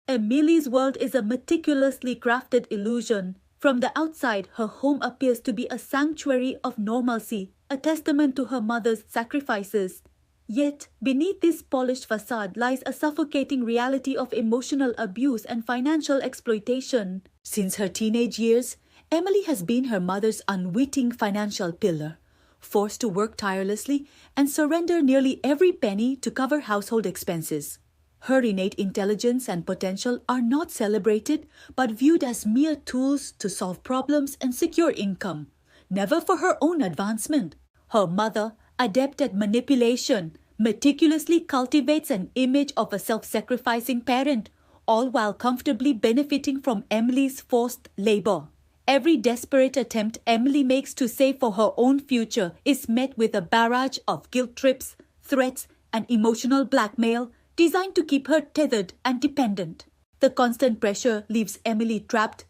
Emily's world is a meticulously crafted illusion. From the outside, her home appears to be a sanctuary of normalcy, a testament to her mother's sacrifices. Yet, beneath this polished facade lies a suffocating reality of emotional abuse and financial exploitation. Since her teenage years, Emily has been her mother's unwitting financial pillar, forced to work tirelessly and surrender nearly every penny to cover household expenses. Her innate intelligence and potential are not celebrated but viewed as mere tools to solve problems and secure income, never for her own advancement. Her mother, adept at manipulation, meticulously cultivates an image of a self-sacrificing parent, all while comfortably benefiting from Emily's forced labor. Every desperate attempt Emily makes to save for her own future is met with a barrage of guilt trips, threats, and emotional blackmail designed to keep her tethered and dependent. The constant pressure leaves Emily trapped,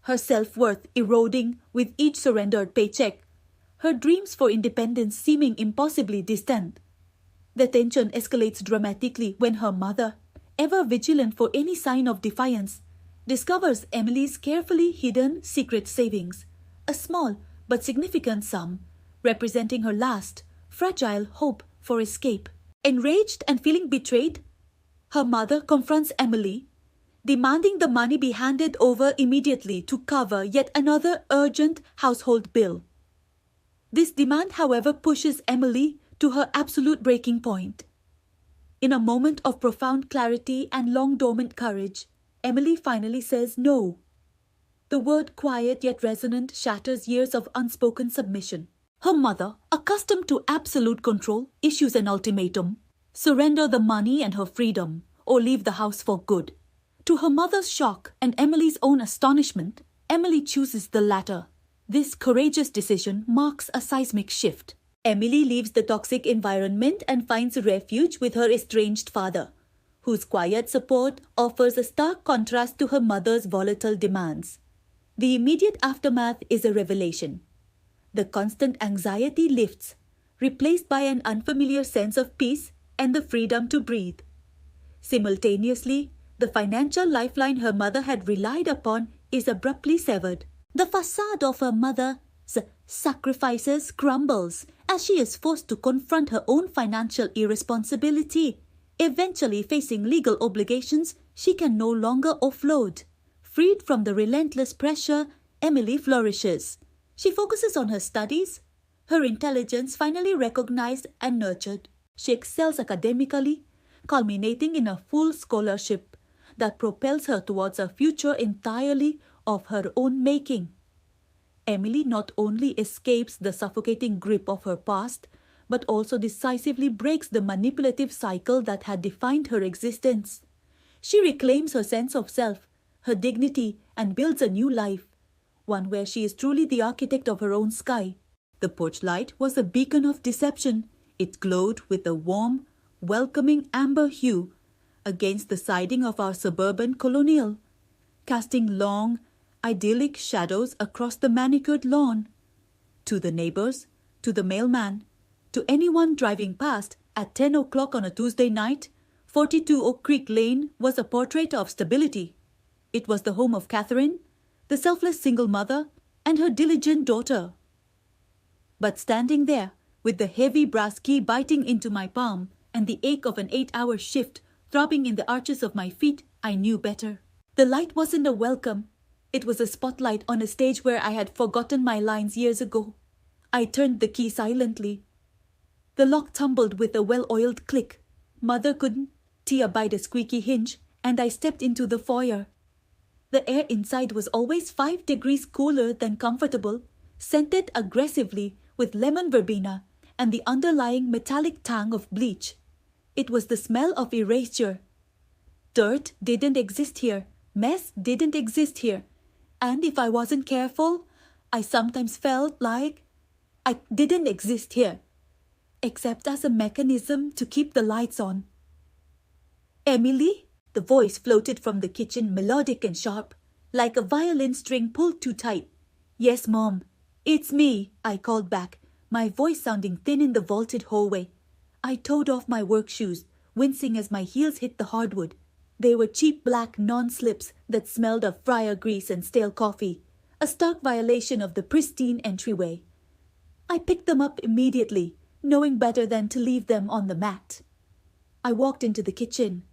her self-worth eroding with each surrendered paycheck, her dreams for independence seeming impossibly distant. The tension escalates dramatically when her mother, ever vigilant for any sign of defiance, discovers Emily's carefully hidden secret savings, a small but significant sum, representing her last, fragile hope for escape. Enraged and feeling betrayed, her mother confronts Emily, demanding the money be handed over immediately to cover yet another urgent household bill. This demand, however, pushes Emily to her absolute breaking point. In a moment of profound clarity and long-dormant courage, Emily finally says no. The word, quiet yet resonant, shatters years of unspoken submission. Her mother, accustomed to absolute control, issues an ultimatum: surrender the money and her freedom, or leave the house for good. To her mother's shock and Emily's own astonishment, Emily chooses the latter. This courageous decision marks a seismic shift. Emily leaves the toxic environment and finds refuge with her estranged father, whose quiet support offers a stark contrast to her mother's volatile demands. The immediate aftermath is a revelation. The constant anxiety lifts, replaced by an unfamiliar sense of peace and the freedom to breathe. Simultaneously, the financial lifeline her mother had relied upon is abruptly severed. The facade of her mother's sacrifices crumbles as she is forced to confront her own financial irresponsibility, eventually facing legal obligations she can no longer offload. Freed from the relentless pressure, Emily flourishes. She focuses on her studies, her intelligence finally recognized and nurtured. She excels academically, culminating in a full scholarship that propels her towards a future entirely of her own making. Emily not only escapes the suffocating grip of her past, but also decisively breaks the manipulative cycle that had defined her existence. She reclaims her sense of self, her dignity, and builds a new life, one where she is truly the architect of her own sky. The porch light was a beacon of deception. It glowed with a warm, welcoming amber hue against the siding of our suburban colonial, casting long, idyllic shadows across the manicured lawn. To the neighbors, to the mailman, to anyone driving past at 10 o'clock on a Tuesday night, 42 Oak Creek Lane was a portrait of stability. It was the home of Catherine, the selfless single mother, and her diligent daughter. But standing there, with the heavy brass key biting into my palm and the ache of an 8-hour shift throbbing in the arches of my feet, I knew better. The light wasn't a welcome. It was a spotlight on a stage where I had forgotten my lines years ago. I turned the key silently. The lock tumbled with a well-oiled click. Mother couldn't tear by the squeaky hinge, and I stepped into the foyer. The air inside was always 5 degrees cooler than comfortable, scented aggressively with lemon verbena and the underlying metallic tang of bleach. It was the smell of erasure. Dirt didn't exist here. Mess didn't exist here. And if I wasn't careful, I sometimes felt like I didn't exist here, except as a mechanism to keep the lights on. Emily? The voice floated from the kitchen, melodic and sharp, like a violin string pulled too tight. Yes, Mom. It's me, I called back, my voice sounding thin in the vaulted hallway. I toed off my work shoes, wincing as my heels hit the hardwood. They were cheap black non-slips that smelled of fryer grease and stale coffee, a stark violation of the pristine entryway. I picked them up immediately, knowing better than to leave them on the mat. I walked into the kitchen.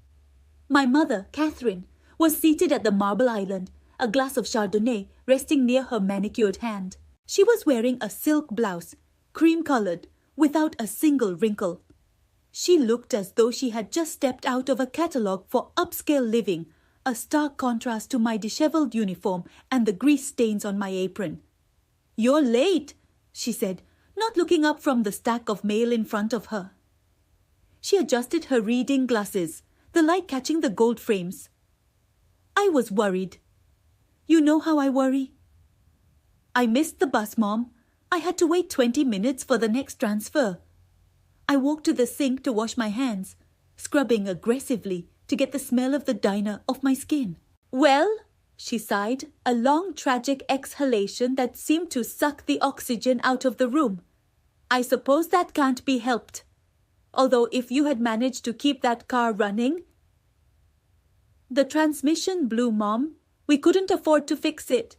My mother, Catherine, was seated at the marble island, a glass of Chardonnay resting near her manicured hand. She was wearing a silk blouse, cream-colored, without a single wrinkle. She looked as though she had just stepped out of a catalogue for upscale living, a stark contrast to my disheveled uniform and the grease stains on my apron. "You're late," she said, not looking up from the stack of mail in front of her. She adjusted her reading glasses, the light catching the gold frames. I was worried. You know how I worry. "I missed the bus, Mom. I had to wait 20 minutes for the next transfer." I walked to the sink to wash my hands, scrubbing aggressively to get the smell of the diner off my skin. "Well," she sighed, a long tragic exhalation that seemed to suck the oxygen out of the room. "I suppose that can't be helped. Although if you had managed to keep that car running..." "The transmission blew, Mom. We couldn't afford to fix it."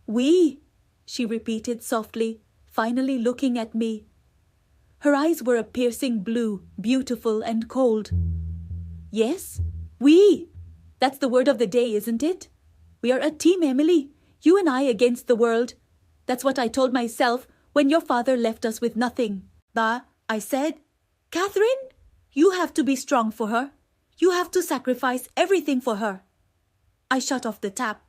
"We," she repeated softly, finally looking at me. Her eyes were a piercing blue, beautiful and cold. "Yes, we. That's the word of the day, isn't it? We are a team, Emily. You and I against the world. That's what I told myself when your father left us with nothing. But I said, 'Catherine, you have to be strong for her. You have to sacrifice everything for her.' I shut off the tap.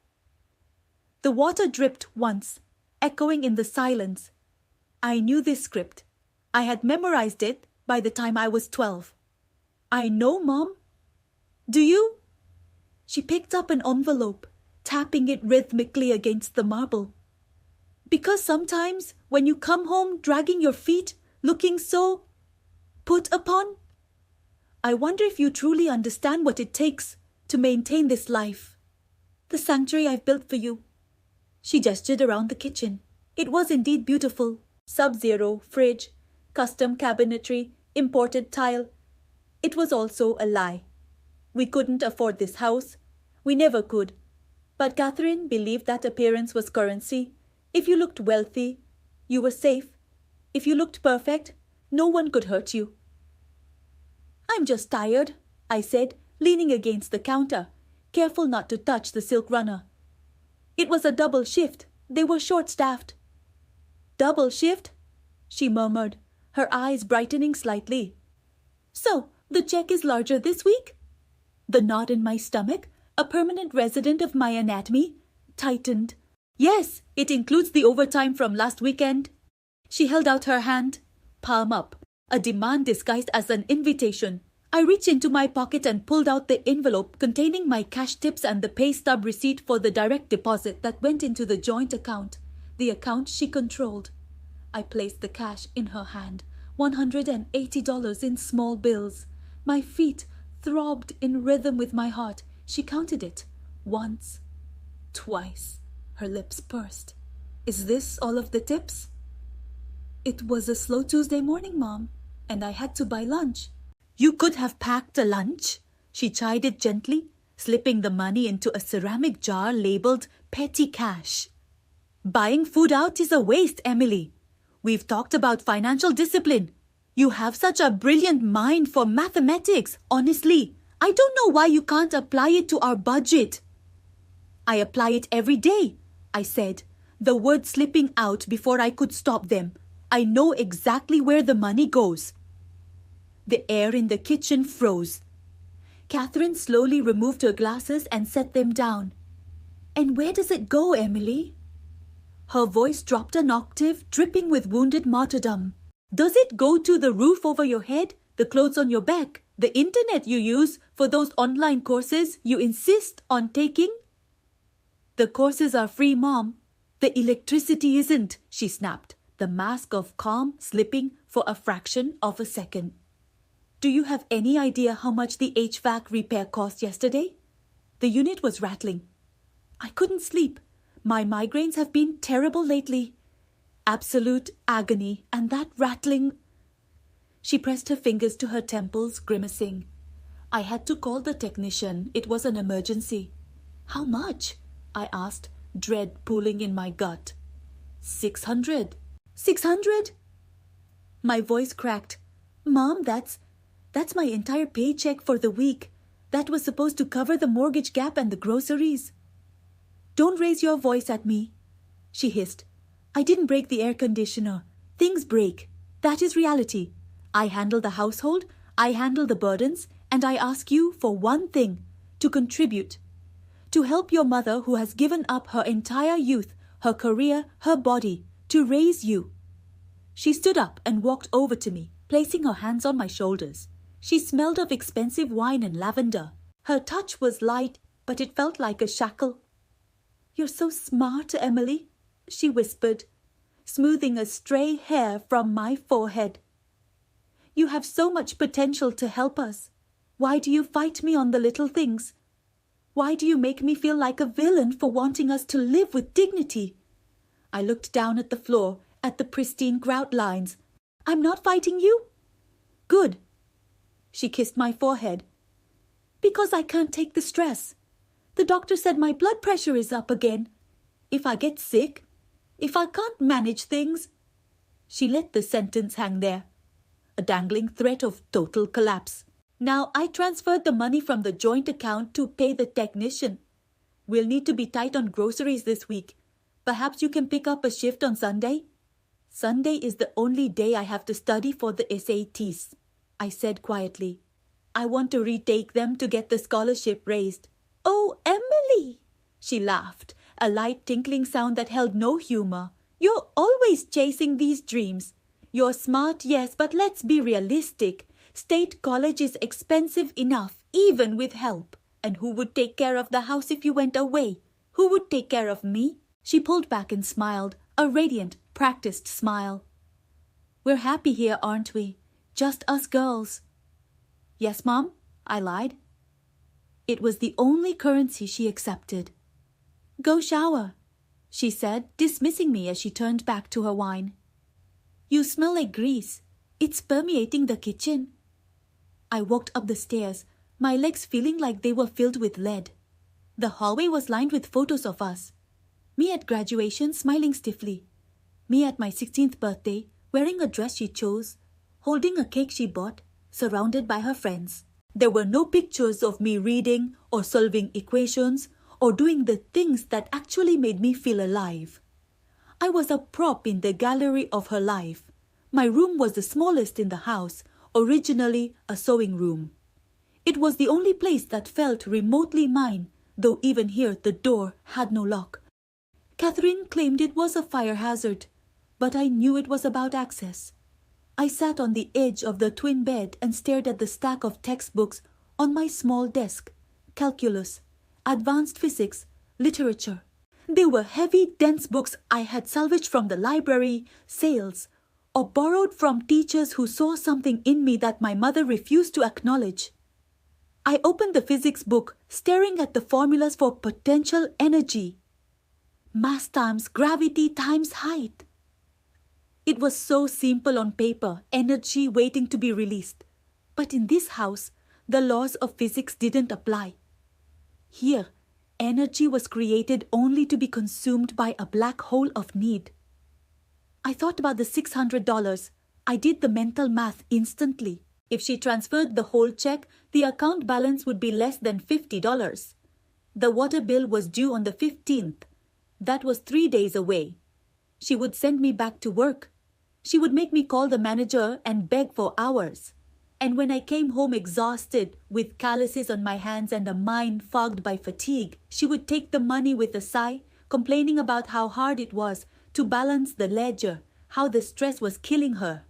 The water dripped once, echoing in the silence. I knew this script. I had memorized it by the time I was 12. "I know, Mom." "Do you?" She picked up an envelope, tapping it rhythmically against the marble. "Because sometimes when you come home dragging your feet, looking so put upon, I wonder if you truly understand what it takes to maintain this life. The sanctuary I've built for you." She gestured around the kitchen. It was indeed beautiful. Sub-zero, fridge, custom cabinetry, imported tile. It was also a lie. We couldn't afford this house. We never could. But Catherine believed that appearance was currency. If you looked wealthy, you were safe. If you looked perfect, no one could hurt you. "I'm just tired," I said, leaning against the counter, careful not to touch the silk runner. It was a double shift. They were short-staffed. "Double shift?" she murmured, her eyes brightening slightly. "So, the check is larger this week?" The knot in my stomach, a permanent resident of my anatomy, tightened. "Yes, it includes the overtime from last weekend." She held out her hand, palm up, a demand disguised as an invitation. I reached into my pocket and pulled out the envelope containing my cash tips and the pay stub receipt for the direct deposit that went into the joint account, the account she controlled. I placed the cash in her hand, $180 in small bills. My feet throbbed in rhythm with my heart. She counted it. Once, twice. Her lips pursed. "Is this all of the tips?" "It was a slow Tuesday morning, Mom, and I had to buy lunch." "You could have packed a lunch," she chided gently, slipping the money into a ceramic jar labeled petty cash. "Buying food out is a waste, Emily. We've talked about financial discipline. You have such a brilliant mind for mathematics. Honestly, I don't know why you can't apply it to our budget." "I apply it every day," I said, the words slipping out before I could stop them. "I know exactly where the money goes." The air in the kitchen froze. Catherine slowly removed her glasses and set them down. "And where does it go, Emily?" Her voice dropped an octave, dripping with wounded martyrdom. "Does it go to the roof over your head, the clothes on your back, the internet you use for those online courses you insist on taking?" "The courses are free, Mom. The electricity isn't," she snapped, the mask of calm slipping for a fraction of a second. "Do you have any idea how much the HVAC repair cost yesterday?" The unit was rattling. I couldn't sleep. My migraines have been terrible lately. Absolute agony, and that rattling. She pressed her fingers to her temples, grimacing. I had to call the technician. It was an emergency. How much? I asked, dread pooling in my gut. 600. 600? My voice cracked. Mom, that's my entire paycheck for the week. That was supposed to cover the mortgage gap and the groceries. Don't raise your voice at me, she hissed. I didn't break the air conditioner. Things break. That is reality. I handle the household, I handle the burdens, and I ask you for one thing, to contribute. To help your mother who has given up her entire youth, her career, her body, to raise you. She stood up and walked over to me, placing her hands on my shoulders. She smelled of expensive wine and lavender. Her touch was light, but it felt like a shackle. You're so smart, Emily, she whispered, smoothing a stray hair from my forehead. You have so much potential to help us. Why do you fight me on the little things? Why do you make me feel like a villain for wanting us to live with dignity? I looked down at the floor, at the pristine grout lines. I'm not fighting you? Good. She kissed my forehead. Because I can't take the stress. The doctor said my blood pressure is up again. If I get sick, if I can't manage things. She let the sentence hang there, a dangling threat of total collapse. Now I transferred the money from the joint account to pay the technician. We'll need to be tight on groceries this week. Perhaps you can pick up a shift on Sunday? Sunday is the only day I have to study for the SATs, I said quietly. I want to retake them to get the scholarship raised. Oh, Emily, she laughed, a light tinkling sound that held no humor. You're always chasing these dreams. You're smart, yes, but let's be realistic. State college is expensive enough, even with help. And who would take care of the house if you went away? Who would take care of me? She pulled back and smiled, a radiant, practiced smile. We're happy here, aren't we? Just us girls. Yes, Mom, I lied. It was the only currency she accepted. Go shower, she said, dismissing me as she turned back to her wine. You smell like grease. It's permeating the kitchen. I walked up the stairs, my legs feeling like they were filled with lead. The hallway was lined with photos of us. Me at graduation, smiling stiffly. Me at my 16th birthday, wearing a dress she chose, holding a cake she bought, surrounded by her friends. There were no pictures of me reading or solving equations or doing the things that actually made me feel alive. I was a prop in the gallery of her life. My room was the smallest in the house, originally a sewing room. It was the only place that felt remotely mine, though even here the door had no lock. Catherine claimed it was a fire hazard, but I knew it was about access. I sat on the edge of the twin bed and stared at the stack of textbooks on my small desk. Calculus, advanced physics, literature. They were heavy, dense books I had salvaged from the library, sales, or borrowed from teachers who saw something in me that my mother refused to acknowledge. I opened the physics book, staring at the formulas for potential energy. Mass times gravity times height. It was so simple on paper, energy waiting to be released. But in this house, the laws of physics didn't apply. Here, energy was created only to be consumed by a black hole of need. I thought about the $600. I did the mental math instantly. If she transferred the whole check, the account balance would be less than $50. The water bill was due on the 15th. That was 3 days away. She would send me back to work. She would make me call the manager and beg for hours. And when I came home exhausted, with calluses on my hands and a mind fogged by fatigue, she would take the money with a sigh, complaining about how hard it was to balance the ledger, how the stress was killing her.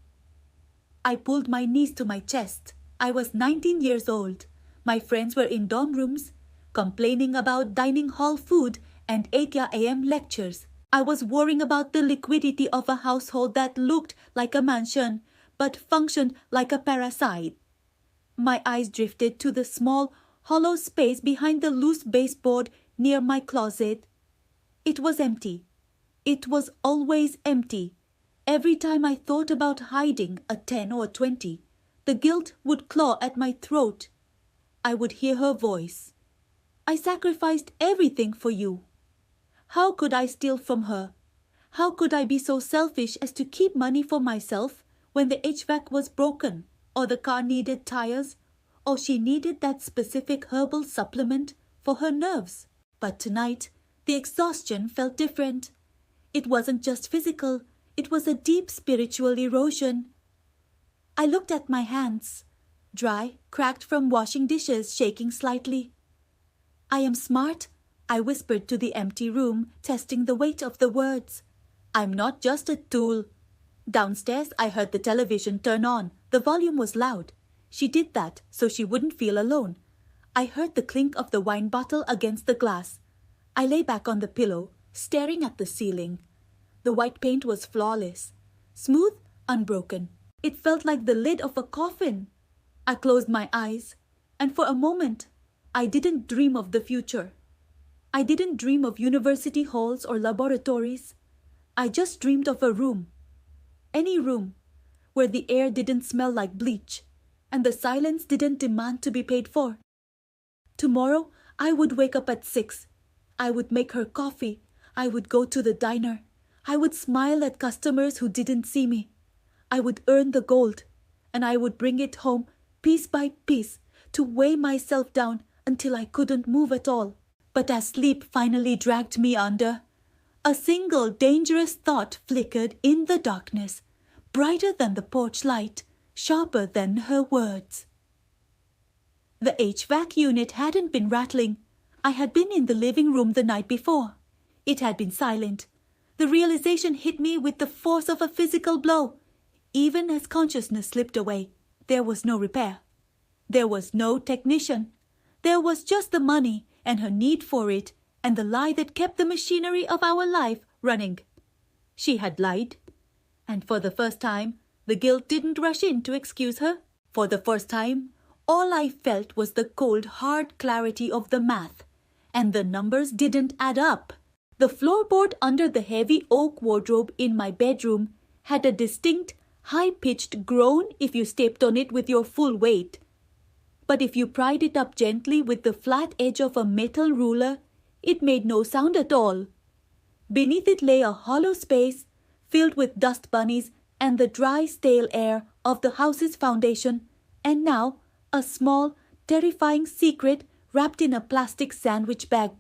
I pulled my knees to my chest. I was 19 years old. My friends were in dorm rooms, complaining about dining hall food and 8 a.m. lectures. I was worrying about the liquidity of a household that looked like a mansion, but functioned like a parasite. My eyes drifted to the small, hollow space behind the loose baseboard near my closet. It was empty. It was always empty. Every time I thought about hiding a 10 or 20, the guilt would claw at my throat. I would hear her voice. I sacrificed everything for you. How could I steal from her? How could I be so selfish as to keep money for myself when the HVAC was broken, or the car needed tires, or she needed that specific herbal supplement for her nerves? But tonight, the exhaustion felt different. It wasn't just physical, it was a deep spiritual erosion. I looked at my hands, dry, cracked from washing dishes, shaking slightly. I am smart, I whispered to the empty room, testing the weight of the words. I'm not just a tool. Downstairs, I heard the television turn on. The volume was loud. She did that so she wouldn't feel alone. I heard the clink of the wine bottle against the glass. I lay back on the pillow, staring at the ceiling. The white paint was flawless, smooth, unbroken. It felt like the lid of a coffin. I closed my eyes, and for a moment, I didn't dream of the future. I didn't dream of university halls or laboratories. I just dreamed of a room. Any room, where the air didn't smell like bleach, and the silence didn't demand to be paid for. Tomorrow, I would wake up at 6. I would make her coffee. I would go to the diner. I would smile at customers who didn't see me. I would earn the gold, and I would bring it home piece by piece to weigh myself down until I couldn't move at all. But as sleep finally dragged me under, a single dangerous thought flickered in the darkness, brighter than the porch light, sharper than her words. The HVAC unit hadn't been rattling. I had been in the living room the night before. It had been silent. The realization hit me with the force of a physical blow. Even as consciousness slipped away, there was no repair. There was no technician. There was just the money and her need for it, and the lie that kept the machinery of our life running. She had lied. And for the first time, the guilt didn't rush in to excuse her. For the first time, all I felt was the cold, hard clarity of the math. And the numbers didn't add up. The floorboard under the heavy oak wardrobe in my bedroom had a distinct, high-pitched groan if you stepped on it with your full weight. But if you pried it up gently with the flat edge of a metal ruler, it made no sound at all. Beneath it lay a hollow space filled with dust bunnies and the dry, stale air of the house's foundation, and now a small, terrifying secret wrapped in a plastic sandwich bag.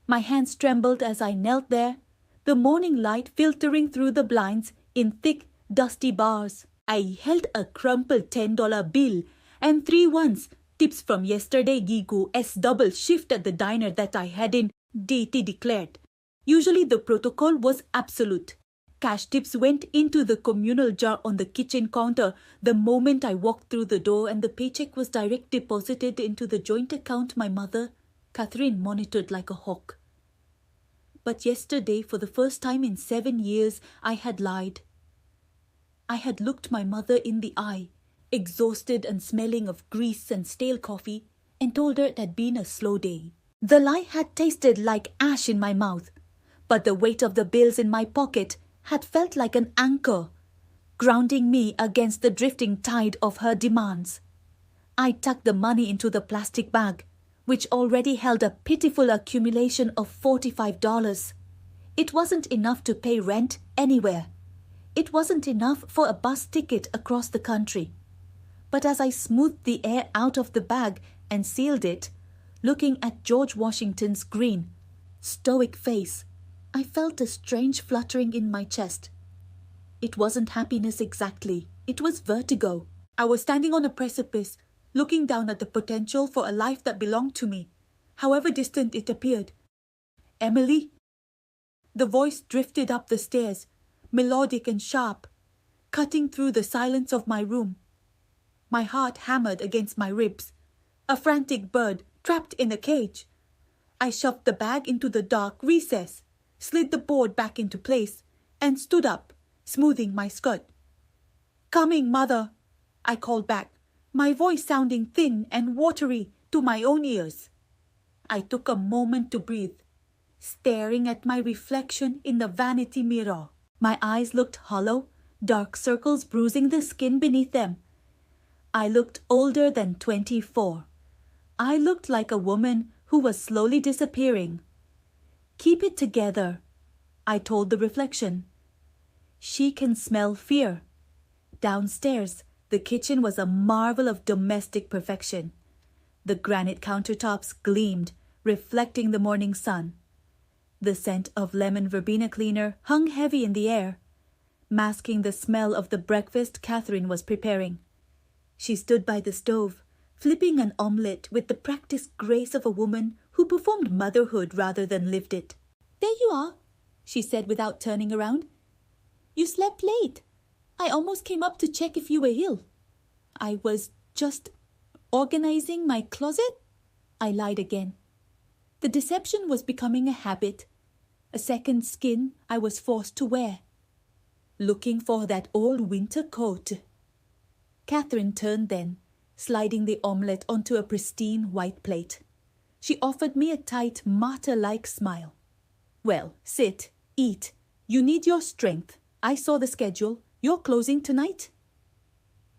My hands trembled as I knelt there, the morning light filtering through the blinds in thick, dusty bars. I held a crumpled $10 bill and 3 ones, tips from yesterday Gigu S double shift at the diner that I had in, DT declared. Usually the protocol was absolute. Cash tips went into the communal jar on the kitchen counter the moment I walked through the door, and the paycheck was direct deposited into the joint account my mother, Catherine, monitored like a hawk. But yesterday, for the first time in 7 years, I had lied. I had looked my mother in the eye, exhausted and smelling of grease and stale coffee, and told her it had been a slow day. The lie had tasted like ash in my mouth, but the weight of the bills in my pocket had felt like an anchor, grounding me against the drifting tide of her demands. I tucked the money into the plastic bag, which already held a pitiful accumulation of $45. It wasn't enough to pay rent anywhere. It wasn't enough for a bus ticket across the country. But as I smoothed the air out of the bag and sealed it, looking at George Washington's green, stoic face, I felt a strange fluttering in my chest. It wasn't happiness exactly. It was vertigo. I was standing on a precipice, looking down at the potential for a life that belonged to me, however distant it appeared. Emily? The voice drifted up the stairs, melodic and sharp, cutting through the silence of my room. My heart hammered against my ribs, a frantic bird trapped in a cage. I shoved the bag into the dark recess, slid the board back into place, and stood up, smoothing my skirt. "Coming, Mother," I called back, my voice sounding thin and watery to my own ears. I took a moment to breathe, staring at my reflection in the vanity mirror. My eyes looked hollow, dark circles bruising the skin beneath them. I looked older than 24. I looked like a woman who was slowly disappearing. "Keep it together," I told the reflection. She can smell fear. Downstairs, the kitchen was a marvel of domestic perfection. The granite countertops gleamed, reflecting the morning sun. The scent of lemon verbena cleaner hung heavy in the air, masking the smell of the breakfast Catherine was preparing. She stood by the stove, flipping an omelette with the practiced grace of a woman who performed motherhood rather than lived it. "There you are," she said without turning around. "You slept late. I almost came up to check if you were ill." "I was just organizing my closet," I lied again. The deception was becoming a habit, a second skin I was forced to wear. Looking for that old winter coat. Catherine turned then, sliding the omelette onto a pristine white plate. She offered me a tight, martyr-like smile. "Well, sit, eat. You need your strength. I saw the schedule. You're closing tonight?"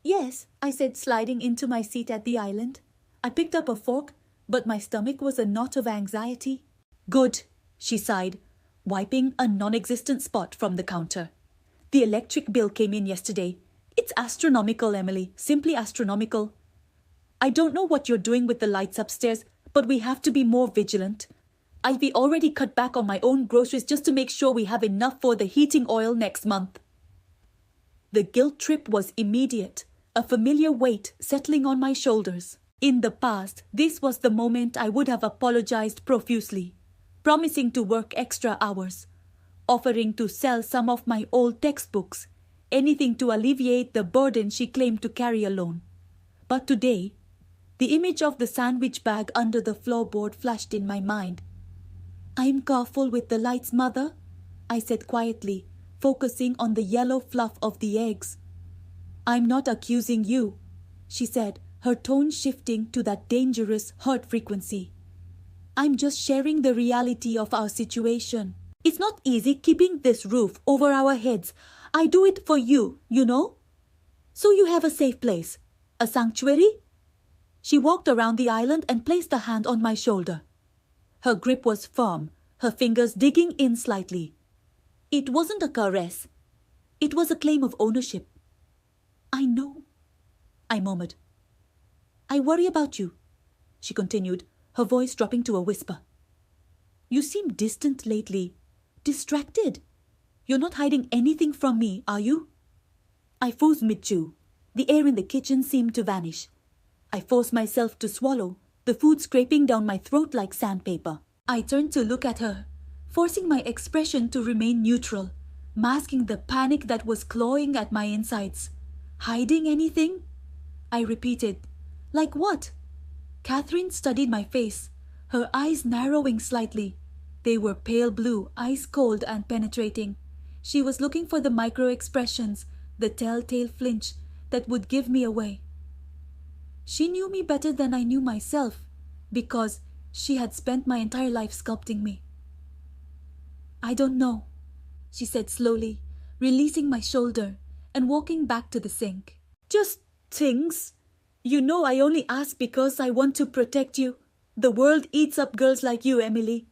"Yes," I said, sliding into my seat at the island. I picked up a fork, but my stomach was a knot of anxiety. "Good," she sighed, wiping a non-existent spot from the counter. "The electric bill came in yesterday. It's astronomical, Emily, simply astronomical. I don't know what you're doing with the lights upstairs, but we have to be more vigilant. I've already cut back on my own groceries just to make sure we have enough for the heating oil next month." The guilt trip was immediate, a familiar weight settling on my shoulders. In the past, this was the moment I would have apologized profusely, promising to work extra hours, offering to sell some of my old textbooks, anything to alleviate the burden she claimed to carry alone. But today, the image of the sandwich bag under the floorboard flashed in my mind. "I'm careful with the lights, Mother," I said quietly, focusing on the yellow fluff of the eggs. "I'm not accusing you," she said, her tone shifting to that dangerous hurt frequency. "I'm just sharing the reality of our situation. It's not easy keeping this roof over our heads. I do it for you, you know. So you have a safe place, a sanctuary." She walked around the island and placed a hand on my shoulder. Her grip was firm, her fingers digging in slightly. It wasn't a caress. It was a claim of ownership. "I know," I murmured. "I worry about you," she continued, her voice dropping to a whisper. "You seem distant lately, distracted. You're not hiding anything from me, are you?" I froze mid-chew. The air in the kitchen seemed to vanish. I forced myself to swallow, the food scraping down my throat like sandpaper. I turned to look at her, forcing my expression to remain neutral, masking the panic that was clawing at my insides. "Hiding anything?" I repeated. "Like what?" Catherine studied my face, her eyes narrowing slightly. They were pale blue, ice cold and penetrating. She was looking for the micro-expressions, the telltale flinch that would give me away. She knew me better than I knew myself, because she had spent my entire life sculpting me. "I don't know," she said slowly, releasing my shoulder and walking back to the sink. "Just things. You know I only ask because I want to protect you. The world eats up girls like you, Emily.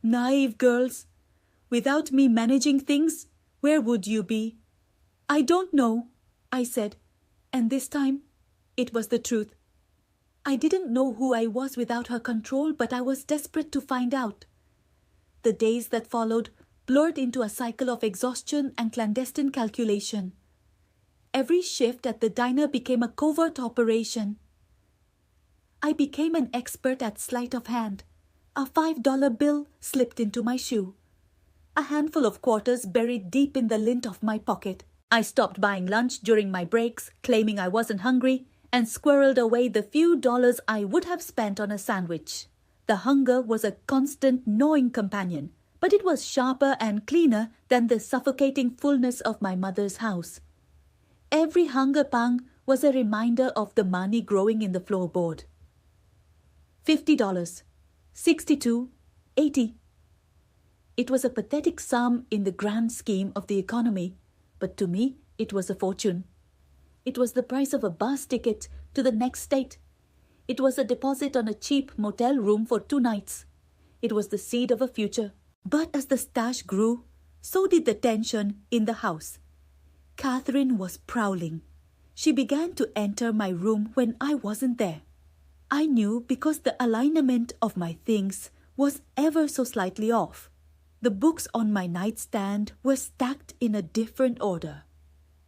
Naive girls. Without me managing things, where would you be?" "I don't know," I said, and this time it was the truth. I didn't know who I was without her control, but I was desperate to find out. The days that followed blurred into a cycle of exhaustion and clandestine calculation. Every shift at the diner became a covert operation. I became an expert at sleight of hand. A $5 bill slipped into my shoe. A handful of quarters buried deep in the lint of my pocket. I stopped buying lunch during my breaks, claiming I wasn't hungry, and squirreled away the few dollars I would have spent on a sandwich. The hunger was a constant gnawing companion, but it was sharper and cleaner than the suffocating fullness of my mother's house. Every hunger pang was a reminder of the money growing in the floorboard. $50, $62, $80. It was a pathetic sum in the grand scheme of the economy, but to me it was a fortune. It was the price of a bus ticket to the next state. It was a deposit on a cheap motel room for 2 nights. It was the seed of a future. But as the stash grew, so did the tension in the house. Catherine was prowling. She began to enter my room when I wasn't there. I knew because the alignment of my things was ever so slightly off. The books on my nightstand were stacked in a different order.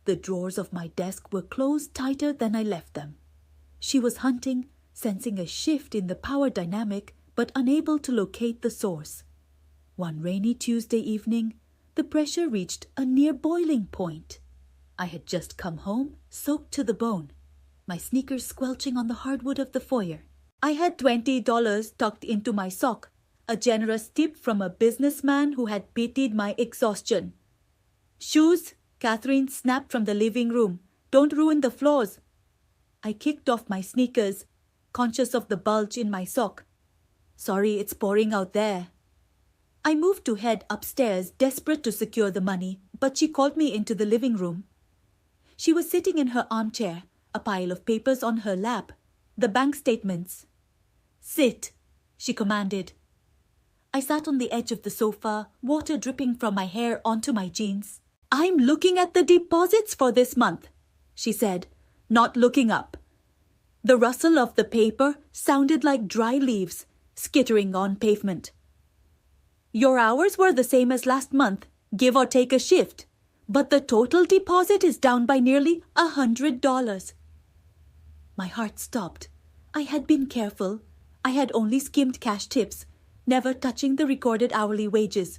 The drawers of my desk were closed tighter than I left them. She was hunting, sensing a shift in the power dynamic, but unable to locate the source. One rainy Tuesday evening, the pressure reached a near boiling point. I had just come home, soaked to the bone, my sneakers squelching on the hardwood of the foyer. I had $20 tucked into my sock, a generous tip from a businessman who had pitied my exhaustion. "Shoes," Catherine snapped from the living room. "Don't ruin the floors." I kicked off my sneakers, conscious of the bulge in my sock. "Sorry, it's pouring out there." I moved to head upstairs, desperate to secure the money, but she called me into the living room. She was sitting in her armchair, a pile of papers on her lap, the bank statements. "Sit," she commanded. I sat on the edge of the sofa, water dripping from my hair onto my jeans. "I'm looking at the deposits for this month," she said, not looking up. The rustle of the paper sounded like dry leaves skittering on pavement. "Your hours were the same as last month, give or take a shift, but the total deposit is down by nearly $100. My heart stopped. I had been careful. I had only skimmed cash tips, never touching the recorded hourly wages.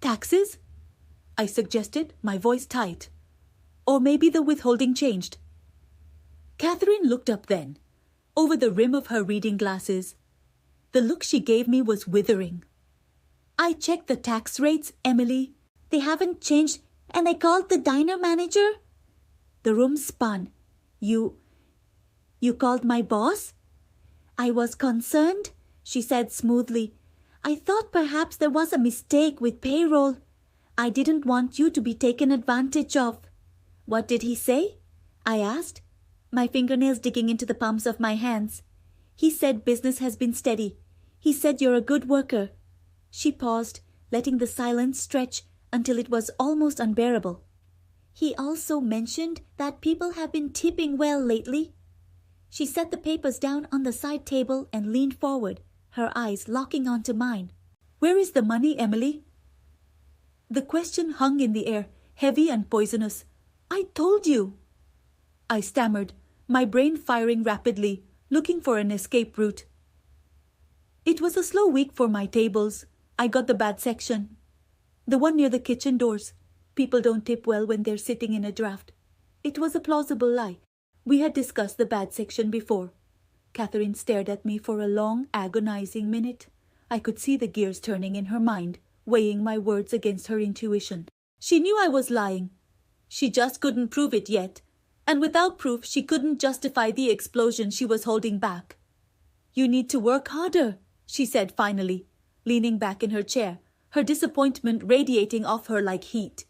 "Taxes?" I suggested, my voice tight. "Or maybe the withholding changed." Catherine looked up then, over the rim of her reading glasses. The look she gave me was withering. "I checked the tax rates, Emily. They haven't changed, and I called the diner manager." The room spun. You called my boss?" "I was concerned," she said smoothly. "I thought perhaps there was a mistake with payroll. I didn't want you to be taken advantage of." "What did he say?" I asked, my fingernails digging into the palms of my hands. "He said business has been steady. He said you're a good worker." She paused, letting the silence stretch until it was almost unbearable. "He also mentioned that people have been tipping well lately." She set the papers down on the side table and leaned forward, her eyes locking onto mine. "Where is the money, Emily?" The question hung in the air, heavy and poisonous. "I told you." I stammered, my brain firing rapidly, looking for an escape route. It was a slow week for my tables. I got the bad section. The one near the kitchen doors. People don't tip well when they're sitting in a draft. It was a plausible lie. We had discussed the bad section before. Catherine stared at me for a long, agonizing minute. I could see the gears turning in her mind, weighing my words against her intuition. She knew I was lying. She just couldn't prove it yet. And without proof, she couldn't justify the explosion she was holding back. "You need to work harder," she said finally, leaning back in her chair, her disappointment radiating off her like heat.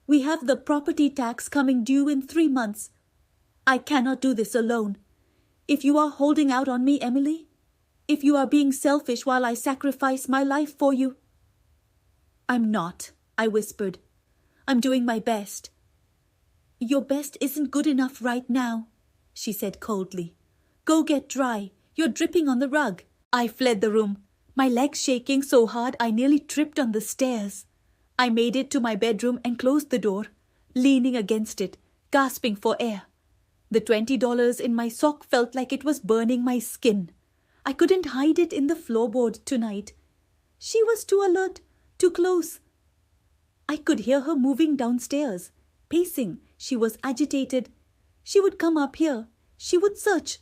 "We have the property tax coming due in 3 months. I cannot do this alone. If you are holding out on me, Emily, if you are being selfish while I sacrifice my life for you—" "I'm not," I whispered. "I'm doing my best." "Your best isn't good enough right now," she said coldly. "Go get dry. You're dripping on the rug." I fled the room, my legs shaking so hard I nearly tripped on the stairs. I made it to my bedroom and closed the door, leaning against it, gasping for air. The $20 in my sock felt like it was burning my skin. I couldn't hide it in the floorboard tonight. She was too alert, too close. I could hear her moving downstairs, pacing. She was agitated. She would come up here. She would search.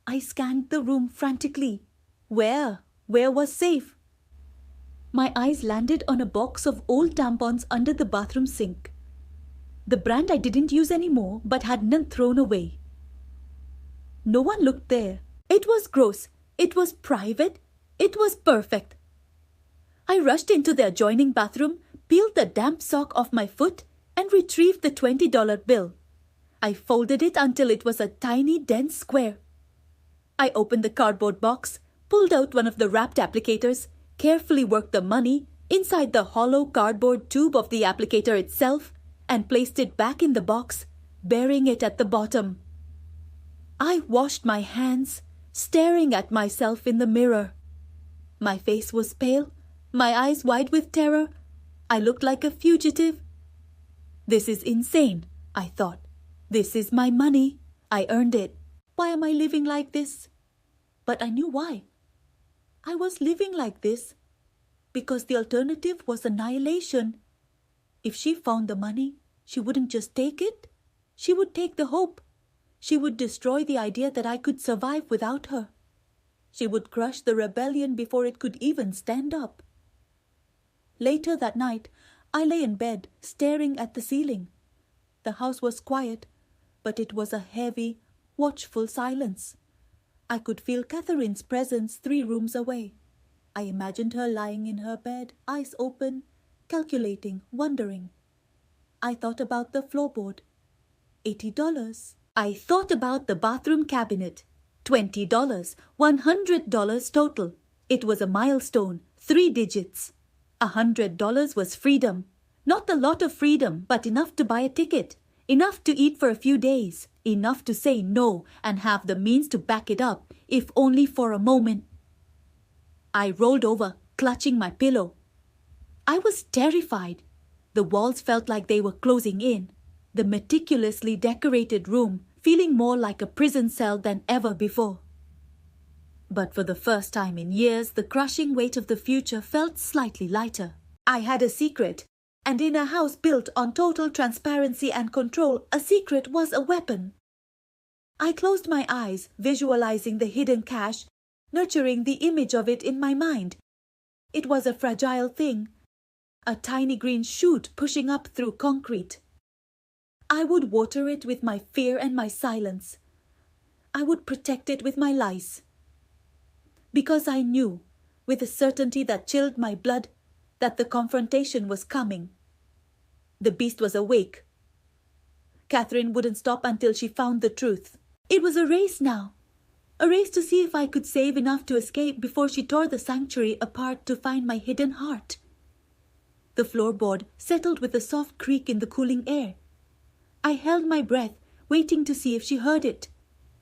I scanned the room frantically. Where was safe? My eyes landed on a box of old tampons under the bathroom sink. The brand I didn't use anymore but had none thrown away. No one looked there. It was gross. It was private. It was perfect. I rushed into the adjoining bathroom, peeled the damp sock off my foot, and retrieved the $20 bill. I folded it until it was a tiny, dense square. I opened the cardboard box, pulled out one of the wrapped applicators, carefully worked the money inside the hollow cardboard tube of the applicator itself, and placed it back in the box, burying it at the bottom. I washed my hands, staring at myself in the mirror. My face was pale, my eyes wide with terror. I looked like a fugitive. This is insane, I thought. This is my money. I earned it. Why am I living like this? But I knew why. I was living like this because the alternative was annihilation. If she found the money, she wouldn't just take it. She would take the hope. She would destroy the idea that I could survive without her. She would crush the rebellion before it could even stand up. Later that night, I lay in bed, staring at the ceiling. The house was quiet, but it was a heavy, watchful silence. I could feel Catherine's presence 3 rooms away. I imagined her lying in her bed, eyes open, calculating, wondering. I thought about the floorboard. $80. I thought about the bathroom cabinet. $20. $100 total. It was a milestone, 3 digits. $100 was freedom. Not a lot of freedom, but enough to buy a ticket. Enough to eat for a few days. Enough to say no and have the means to back it up, if only for a moment. I rolled over, clutching my pillow. I was terrified. The walls felt like they were closing in. The meticulously decorated room feeling more like a prison cell than ever before. But for the first time in years, the crushing weight of the future felt slightly lighter. I had a secret, and in a house built on total transparency and control, a secret was a weapon. I closed my eyes, visualizing the hidden cash, nurturing the image of it in my mind. It was a fragile thing, a tiny green shoot pushing up through concrete. I would water it with my fear and my silence. I would protect it with my lies. Because I knew, with a certainty that chilled my blood, that the confrontation was coming. The beast was awake. Catherine wouldn't stop until she found the truth. It was a race now. A race to see if I could save enough to escape before she tore the sanctuary apart to find my hidden heart. The floorboard settled with a soft creak in the cooling air. I held my breath, waiting to see if she heard it.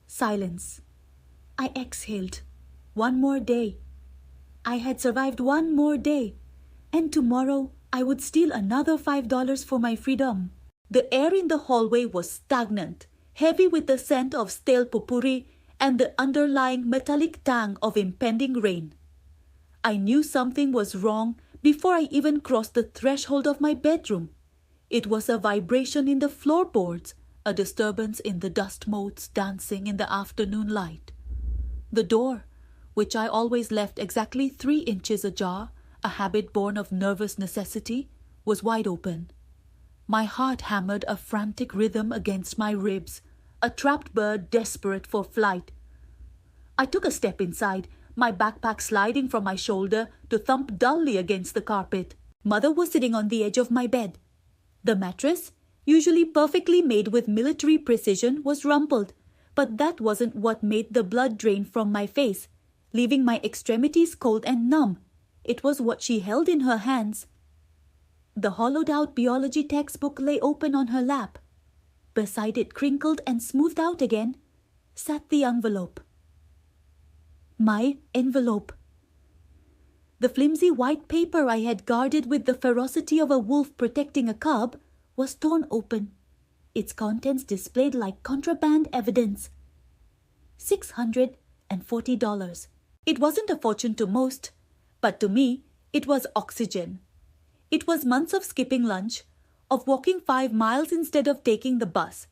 Silence. I exhaled. 1 more day. I had survived 1 more day, and tomorrow I would steal another $5 for my freedom. The air in the hallway was stagnant, heavy with the scent of stale potpourri and the underlying metallic tang of impending rain. I knew something was wrong before I even crossed the threshold of my bedroom. It was a vibration in the floorboards, a disturbance in the dust motes dancing in the afternoon light. The door, which I always left exactly 3 inches ajar, a habit born of nervous necessity, was wide open. My heart hammered a frantic rhythm against my ribs, a trapped bird desperate for flight. I took a step inside, my backpack sliding from my shoulder to thump dully against the carpet. Mother was sitting on the edge of my bed. The mattress, usually perfectly made with military precision, was rumpled, but that wasn't what made the blood drain from my face, leaving my extremities cold and numb. It was what she held in her hands. The hollowed-out biology textbook lay open on her lap. Beside it, crinkled and smoothed out again, sat the envelope. My envelope. The flimsy white paper I had guarded with the ferocity of a wolf protecting a cub was torn open, its contents displayed like contraband evidence. $640. It wasn't a fortune to most, but to me, it was oxygen. It was months of skipping lunch, of walking 5 miles instead of taking the bus,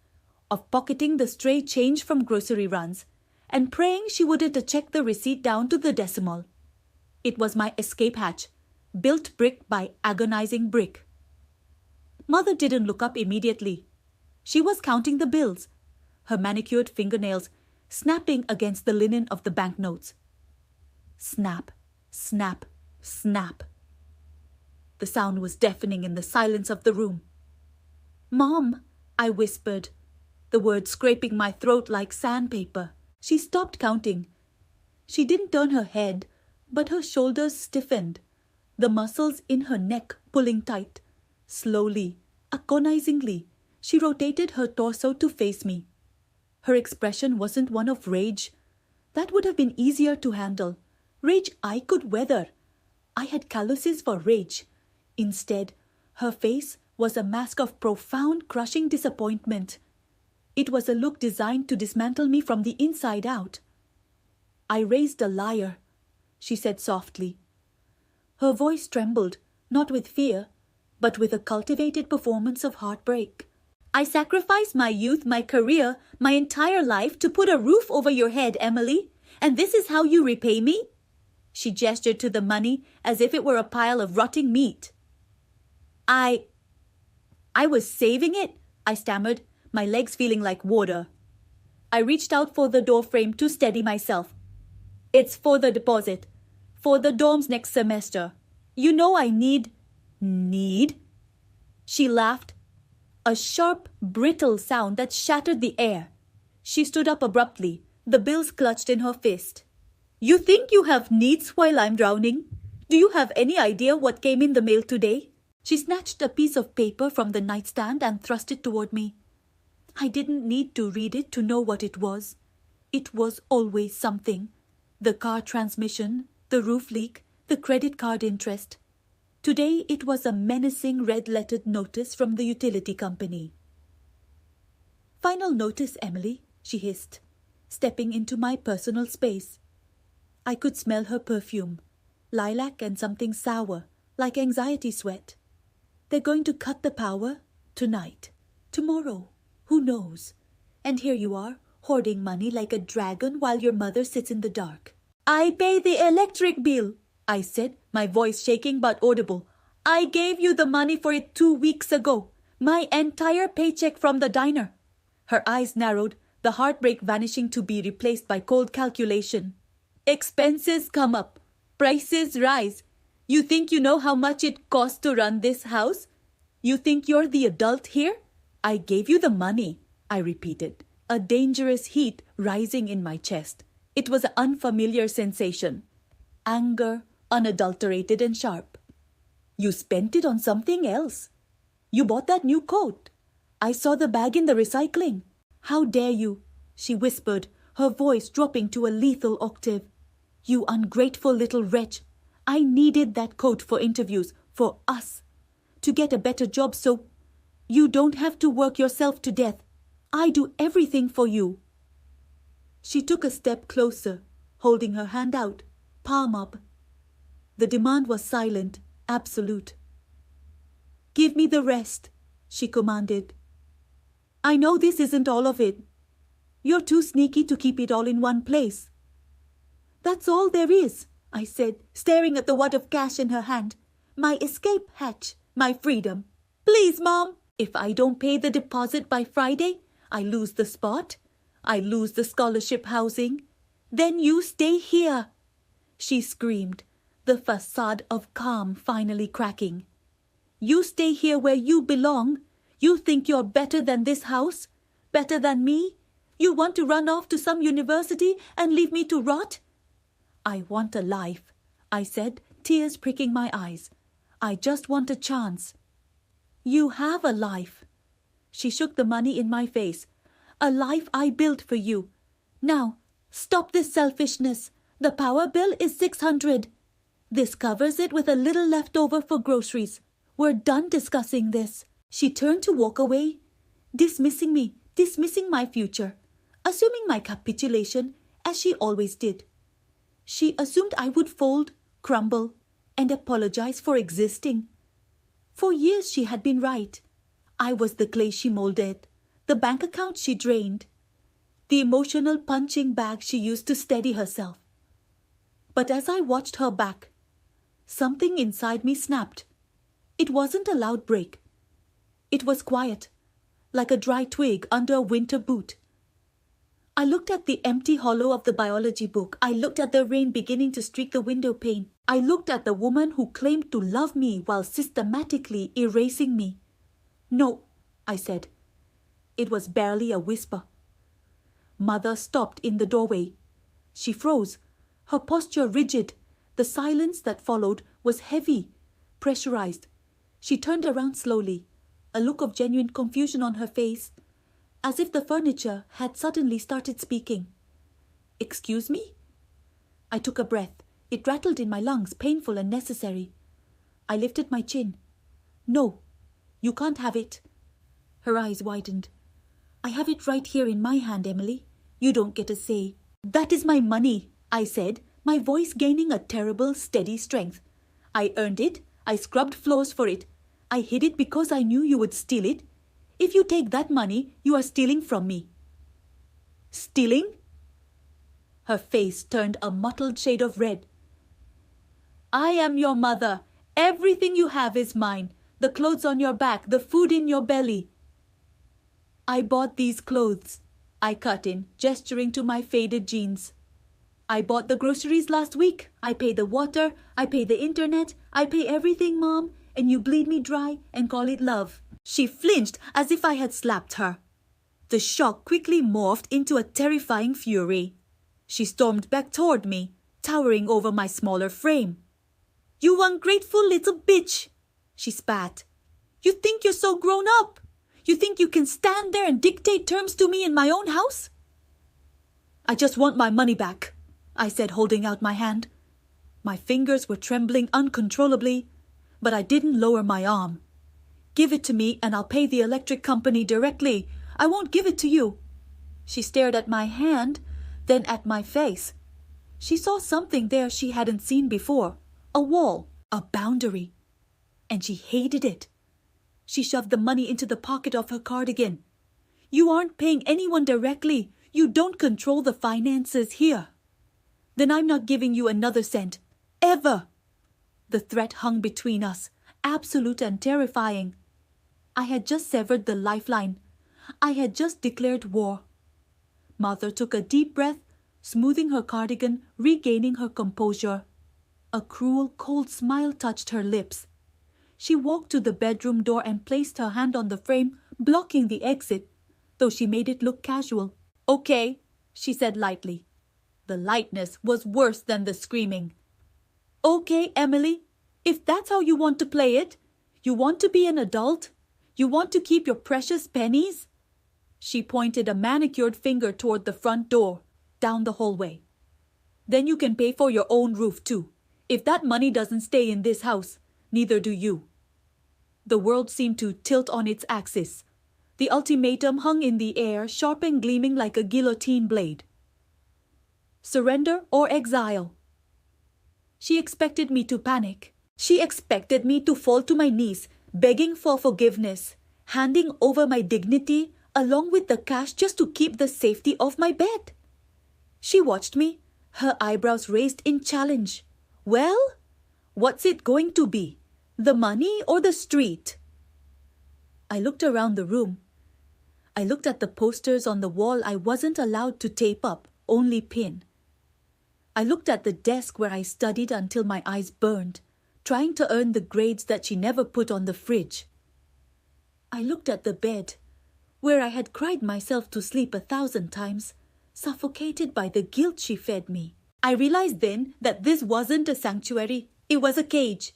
of pocketing the stray change from grocery runs, and praying she wouldn't check the receipt down to the decimal. It was my escape hatch, built brick by agonizing brick. Mother didn't look up immediately. She was counting the bills, her manicured fingernails snapping against the linen of the banknotes. Snap, snap, snap. The sound was deafening in the silence of the room. "Mom," I whispered, the words scraping my throat like sandpaper. She stopped counting, She didn't turn her head, but her shoulders stiffened, the muscles in her neck pulling tight. Slowly, agonizingly, she rotated her torso to face me. Her expression wasn't one of rage. That would have been easier to handle. Rage I could weather. I had calluses for rage. Instead, her face was a mask of profound, crushing disappointment. It was a look designed to dismantle me from the inside out. "I raised a liar," she said softly. Her voice trembled, not with fear, but with a cultivated performance of heartbreak. "I sacrificed my youth, my career, my entire life to put a roof over your head, Emily, and this is how you repay me?" She gestured to the money as if it were a pile of rotting meat. I was saving it," I stammered, my legs feeling like water. I reached out for the door frame to steady myself. "It's for the deposit. For the dorms next semester. You know I need..." "Need?" She laughed. A sharp, brittle sound that shattered the air. She stood up abruptly, the bills clutched in her fist. "You think you have needs while I'm drowning? Do you have any idea what came in the mail today?" She snatched a piece of paper from the nightstand and thrust it toward me. I didn't need to read it to know what it was. It was always something. The car transmission, the roof leak, the credit card interest. Today it was a menacing red-lettered notice from the utility company. "Final notice, Emily," she hissed, stepping into my personal space. I could smell her perfume, lilac and something sour, like anxiety sweat. "They're going to cut the power tonight, tomorrow, who knows? And here you are, hoarding money like a dragon while your mother sits in the dark." "I pay the electric bill," I said, my voice shaking but audible. "I gave you the money for it 2 weeks ago. My entire paycheck from the diner." Her eyes narrowed, the heartbreak vanishing to be replaced by cold calculation. "Expenses come up. Prices rise. You think you know how much it costs to run this house? You think you're the adult here? I gave you the money," I repeated, a dangerous heat rising in my chest. It was an unfamiliar sensation. Anger, unadulterated and sharp. "You spent it on something else. You bought that new coat. I saw the bag in the recycling. How dare you?" she whispered, her voice dropping to a lethal octave. "You ungrateful little wretch. I needed that coat for interviews, for us. To get a better job so you don't have to work yourself to death. I do everything for you." She took a step closer, holding her hand out, palm up. The demand was silent, absolute. "Give me the rest," she commanded. "I know this isn't all of it. You're too sneaky to keep it all in one place." "That's all there is," I said, staring at the wad of cash in her hand. "My escape hatch, my freedom. Please, Mom, if I don't pay the deposit by Friday, I lose the spot. I lose the scholarship housing. Then you stay here," she screamed, the facade of calm finally cracking. "You stay here where you belong. You think you're better than this house? Better than me? You want to run off to some university and leave me to rot?" "I want a life," I said, tears pricking my eyes. "I just want a chance." "You have a life." She shook the money in my face. "A life I built for you. Now, stop this selfishness. The power bill is $600. This covers it with a little left over for groceries. We're done discussing this." She turned to walk away, dismissing me, dismissing my future, assuming my capitulation as she always did. She assumed I would fold, crumble, and apologize for existing. For years she had been right. I was the clay she molded, the bank account she drained, the emotional punching bag she used to steady herself. But as I watched her back, something inside me snapped. It wasn't a loud break. It was quiet, like a dry twig under a winter boot. I looked at the empty hollow of the biology book. I looked at the rain beginning to streak the window pane. I looked at the woman who claimed to love me while systematically erasing me. "No," I said. It was barely a whisper. Mother stopped in the doorway. She froze, her posture rigid. The silence that followed was heavy, pressurized. She turned around slowly, a look of genuine confusion on her face, as if the furniture had suddenly started speaking. "Excuse me?" I took a breath. It rattled in my lungs, painful and necessary. I lifted my chin. "No, you can't have it." Her eyes widened. "I have it right here in my hand, Emily. You don't get a say." "That is my money," I said, my voice gaining a terrible, steady strength. "I earned it. I scrubbed floors for it. I hid it because I knew you would steal it. If you take that money, you are stealing from me." "Stealing?" Her face turned a mottled shade of red. "I am your mother. Everything you have is mine. The clothes on your back, the food in your belly." "I bought these clothes," I cut in, gesturing to my faded jeans. "I bought the groceries last week. I pay the water. I pay the internet. I pay everything, Mom, and you bleed me dry and call it love." She flinched as if I had slapped her. The shock quickly morphed into a terrifying fury. She stormed back toward me, towering over my smaller frame. "You ungrateful little bitch," she spat. "You think you're so grown up? You think you can stand there and dictate terms to me in my own house?" "I just want my money back," I said, holding out my hand. My fingers were trembling uncontrollably, but I didn't lower my arm. "Give it to me and I'll pay the electric company directly. I won't give it to you." She stared at my hand, then at my face. She saw something there she hadn't seen before. A wall, a boundary. And she hated it. She shoved the money into the pocket of her cardigan. "You aren't paying anyone directly. You don't control the finances here." "Then I'm not giving you another cent. Ever." The threat hung between us, absolute and terrifying. I had just severed the lifeline. I had just declared war. Mother took a deep breath, smoothing her cardigan, regaining her composure. A cruel, cold smile touched her lips. She walked to the bedroom door and placed her hand on the frame, blocking the exit, though she made it look casual. "Okay," she said lightly. The lightness was worse than the screaming. "Okay, Emily, if that's how you want to play it, you want to be an adult, you want to keep your precious pennies." She pointed a manicured finger toward the front door, down the hallway. "Then you can pay for your own roof too. If that money doesn't stay in this house, neither do you." The world seemed to tilt on its axis. The ultimatum hung in the air, sharp and gleaming like a guillotine blade. Surrender or exile. She expected me to panic. She expected me to fall to my knees, begging for forgiveness, handing over my dignity along with the cash just to keep the safety of my bed. She watched me, her eyebrows raised in challenge. "Well, what's it going to be? The money or the street?" I looked around the room. I looked at the posters on the wall I wasn't allowed to tape up, only pin. I looked at the desk where I studied until my eyes burned, trying to earn the grades that she never put on the fridge. I looked at the bed, where I had cried myself to sleep 1,000 times, suffocated by the guilt she fed me. I realized then that this wasn't a sanctuary, it was a cage.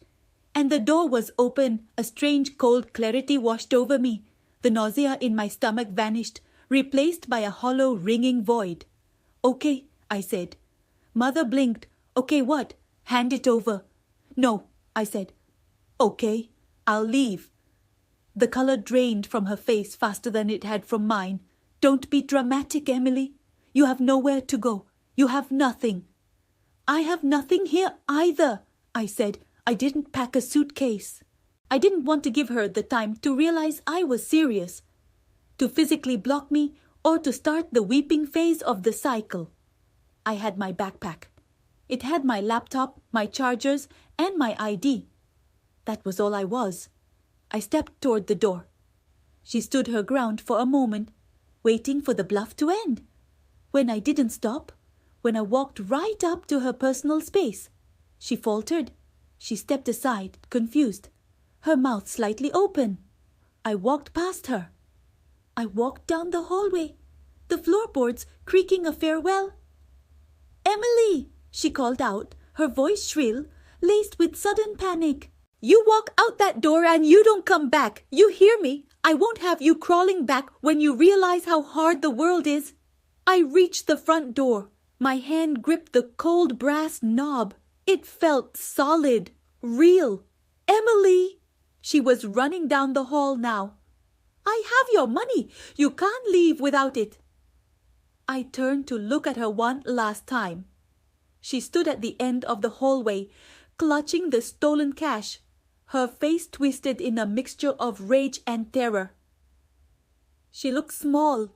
And the door was open, a strange cold clarity washed over me. The nausea in my stomach vanished, replaced by a hollow, ringing void. "Okay," I said. Mother blinked. "Okay, what? Hand it over." "No," I said. "Okay, I'll leave." The color drained from her face faster than it had from mine. "Don't be dramatic, Emily. You have nowhere to go. You have nothing." "I have nothing here either," I said. I didn't pack a suitcase. I didn't want to give her the time to realize I was serious, to physically block me or to start the weeping phase of the cycle. I had my backpack. It had my laptop, my chargers, and my ID. That was all I was. I stepped toward the door. She stood her ground for a moment, waiting for the bluff to end. When I didn't stop, when I walked right up to her personal space, she faltered. She stepped aside, confused, her mouth slightly open. I walked past her. I walked down the hallway, the floorboards creaking a farewell. "Emily!" she called out, her voice shrill, laced with sudden panic. "You walk out that door and you don't come back. You hear me? I won't have you crawling back when you realize how hard the world is." I reached the front door. My hand gripped the cold brass knob. It felt solid, real. "Emily!" She was running down the hall now. "I have your money. You can't leave without it." I turned to look at her one last time. She stood at the end of the hallway, clutching the stolen cash, her face twisted in a mixture of rage and terror. She looked small.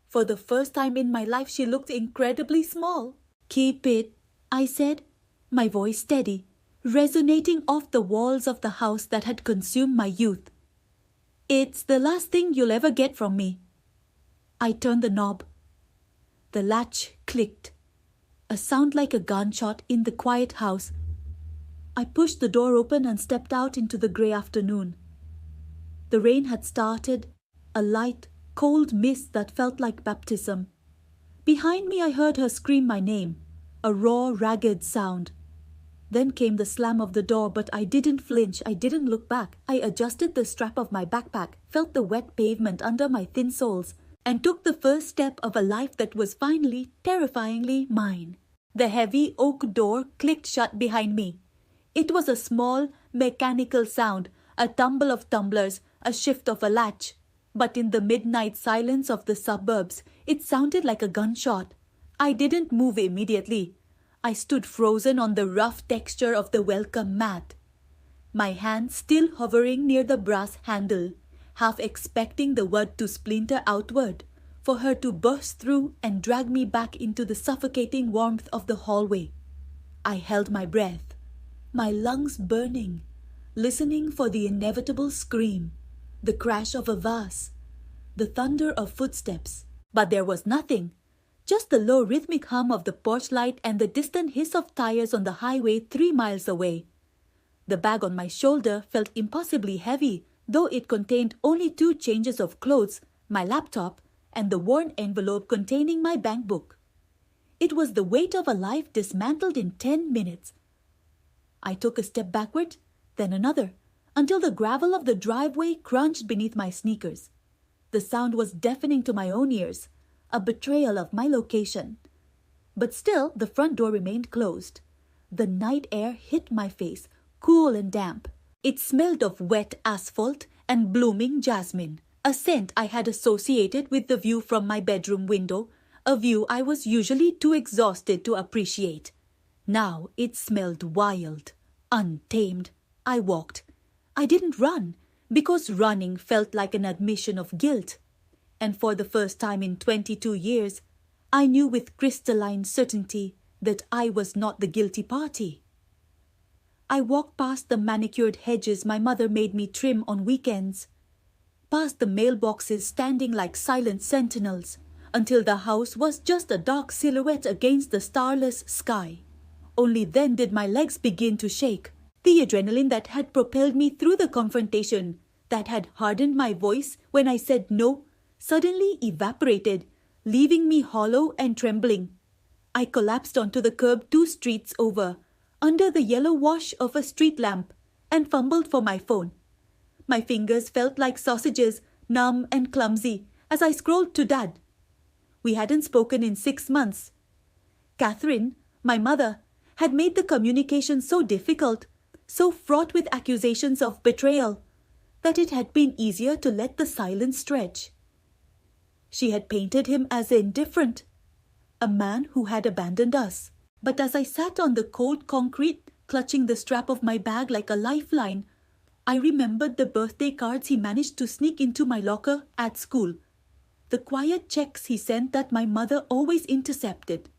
For the first time in my life, she looked incredibly small. "Keep it," I said, my voice steady, resonating off the walls of the house that had consumed my youth. "It's the last thing you'll ever get from me." I turned the knob. The latch clicked, a sound like a gunshot in the quiet house. I pushed the door open and stepped out into the grey afternoon. The rain had started, a light, cold mist that felt like baptism. Behind me I heard her scream my name, a raw, ragged sound. Then came the slam of the door, but I didn't flinch, I didn't look back. I adjusted the strap of my backpack, felt the wet pavement under my thin soles, and took the first step of a life that was finally, terrifyingly mine. The heavy oak door clicked shut behind me. It was a small, mechanical sound, a tumble of tumblers, a shift of a latch. But in the midnight silence of the suburbs, it sounded like a gunshot. I didn't move immediately. I stood frozen on the rough texture of the welcome mat, my hand still hovering near the brass handle, half expecting the wood to splinter outward, for her to burst through and drag me back into the suffocating warmth of the hallway. I held my breath, my lungs burning, listening for the inevitable scream, the crash of a vase, the thunder of footsteps. But there was nothing, just the low rhythmic hum of the porch light and the distant hiss of tires on the highway 3 miles away. The bag on my shoulder felt impossibly heavy, though it contained only 2 changes of clothes, my laptop, and the worn envelope containing my bank book. It was the weight of a life dismantled in 10 minutes. I took a step backward, then another, until the gravel of the driveway crunched beneath my sneakers. The sound was deafening to my own ears, a betrayal of my location. But still, the front door remained closed. The night air hit my face, cool and damp. It smelled of wet asphalt and blooming jasmine, a scent I had associated with the view from my bedroom window, a view I was usually too exhausted to appreciate. Now it smelled wild, untamed. I walked. I didn't run, because running felt like an admission of guilt. And for the first time in 22 years, I knew with crystalline certainty that I was not the guilty party. I walked past the manicured hedges my mother made me trim on weekends, past the mailboxes standing like silent sentinels, until the house was just a dark silhouette against the starless sky. Only then did my legs begin to shake. The adrenaline that had propelled me through the confrontation, that had hardened my voice when I said no, suddenly evaporated, leaving me hollow and trembling. I collapsed onto the curb 2 streets over, under the yellow wash of a street lamp, and fumbled for my phone. My fingers felt like sausages, numb and clumsy, as I scrolled to Dad. We hadn't spoken in 6 months. Catherine, my mother, had made the communication so difficult, so fraught with accusations of betrayal, that it had been easier to let the silence stretch. She had painted him as indifferent, a man who had abandoned us. But as I sat on the cold concrete, clutching the strap of my bag like a lifeline, I remembered the birthday cards he managed to sneak into my locker at school, the quiet checks he sent that my mother always intercepted.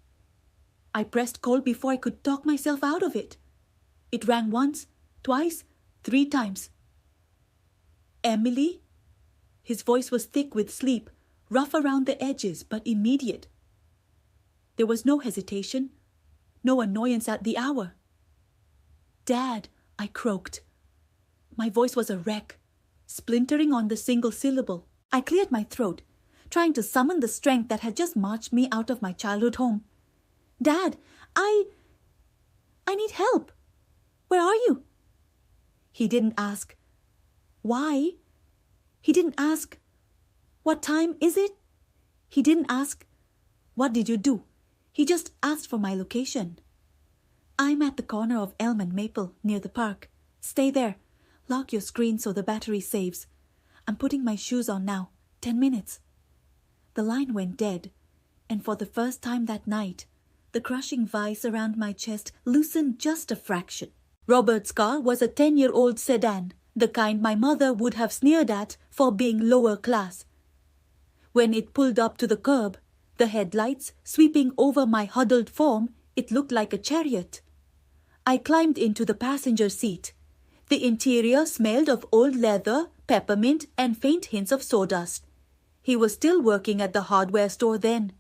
I pressed call before I could talk myself out of it. It rang once, twice, 3 times. "Emily?" His voice was thick with sleep, rough around the edges, but immediate. There was no hesitation, no annoyance at the hour. "Dad," I croaked. My voice was a wreck, splintering on the single syllable. I cleared my throat, trying to summon the strength that had just marched me out of my childhood home. "Dad, I need help. Where are you? He didn't ask, why? He didn't ask, what time is it? He didn't ask, what did you do? He just asked for my location. I'm at the corner of Elm and Maple, near the park. Stay there. Lock your screen so the battery saves. I'm putting my shoes on now. 10 minutes. The line went dead, and for the first time that night, the crushing vice around my chest loosened just a fraction. Robert's car was a 10-year-old sedan, the kind my mother would have sneered at for being lower class. When it pulled up to the curb, the headlights sweeping over my huddled form, it looked like a chariot. I climbed into the passenger seat. The interior smelled of old leather, peppermint, and faint hints of sawdust. He was still working at the hardware store then.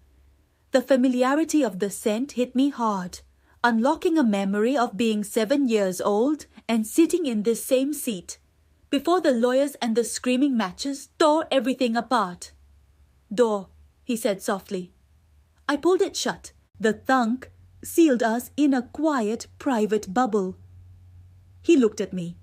The familiarity of the scent hit me hard, unlocking a memory of being 7 years old and sitting in this same seat, before the lawyers and the screaming matches tore everything apart. Door, he said softly. I pulled it shut. The thunk sealed us in a quiet, private bubble. He looked at me.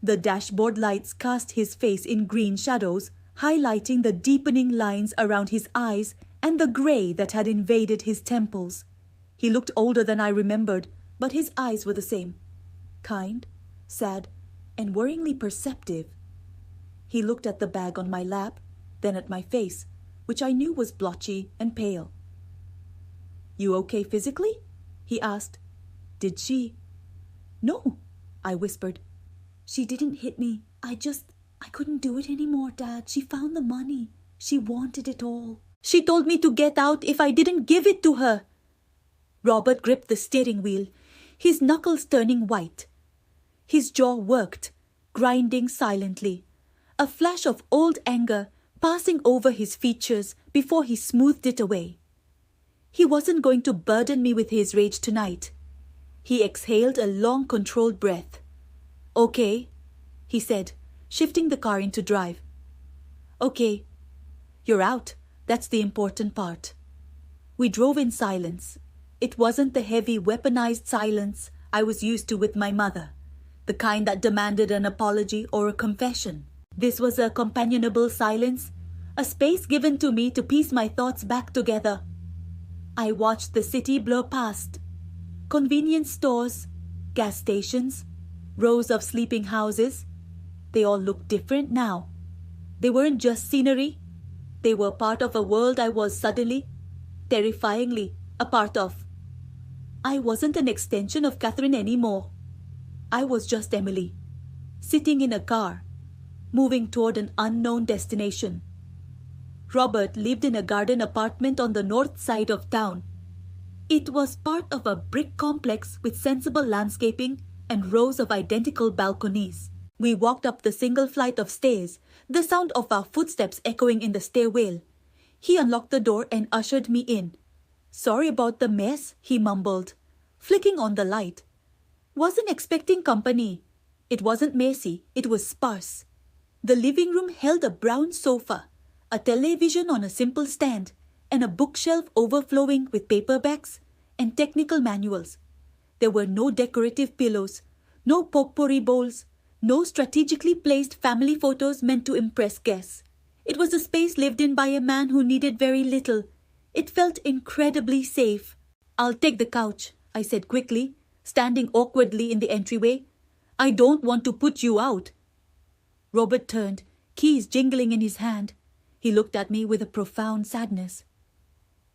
The dashboard lights cast his face in green shadows, highlighting the deepening lines around his eyes and the grey that had invaded his temples. He looked older than I remembered, but his eyes were the same. Kind, sad, and worryingly perceptive. He looked at the bag on my lap, then at my face, which I knew was blotchy and pale. You okay physically? He asked. Did she? No, I whispered. She didn't hit me. I couldn't do it anymore, Dad. She found the money. She wanted it all. She told me to get out if I didn't give it to her. Robert gripped the steering wheel, his knuckles turning white. His jaw worked, grinding silently, a flash of old anger passing over his features before he smoothed it away. He wasn't going to burden me with his rage tonight. He exhaled a long, controlled breath. Okay, he said, shifting the car into drive. Okay, you're out. That's the important part. We drove in silence. It wasn't the heavy, weaponized silence I was used to with my mother, the kind that demanded an apology or a confession. This was a companionable silence, a space given to me to piece my thoughts back together. I watched the city blur past. Convenience stores, gas stations, rows of sleeping houses. They all looked different now. They weren't just scenery. They were part of a world I was suddenly, terrifyingly, a part of. I wasn't an extension of Catherine anymore. I was just Emily, sitting in a car, moving toward an unknown destination. Robert lived in a garden apartment on the north side of town. It was part of a brick complex with sensible landscaping and rows of identical balconies. We walked up the single flight of stairs, the sound of our footsteps echoing in the stairwell. He unlocked the door and ushered me in. Sorry about the mess, he mumbled, flicking on the light. Wasn't expecting company. It wasn't messy, it was sparse. The living room held a brown sofa, a television on a simple stand, and a bookshelf overflowing with paperbacks and technical manuals. There were no decorative pillows, no potpourri bowls, no strategically placed family photos meant to impress guests. It was a space lived in by a man who needed very little. It felt incredibly safe. I'll take the couch, I said quickly, standing awkwardly in the entryway. I don't want to put you out. Robert turned, keys jingling in his hand. He looked at me with a profound sadness.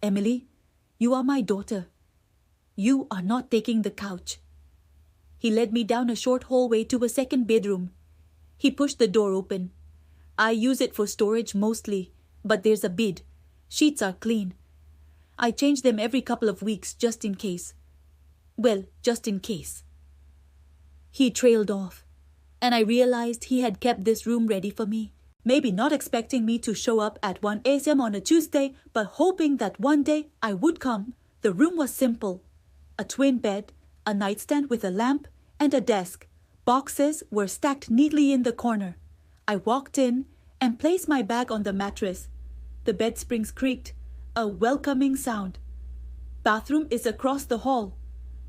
Emily, you are my daughter. You are not taking the couch. He led me down a short hallway to a second bedroom. He pushed the door open. I use it for storage mostly, but there's a bed. Sheets are clean. I change them every couple of weeks just in case. Well, just in case. He trailed off, and I realized he had kept this room ready for me. Maybe not expecting me to show up at 1 a.m. on a Tuesday, but hoping that one day I would come. The room was simple. A twin bed, a nightstand with a lamp, and a desk. Boxes were stacked neatly in the corner. I walked in and placed my bag on the mattress. The bed springs creaked, a welcoming sound. Bathroom is across the hall.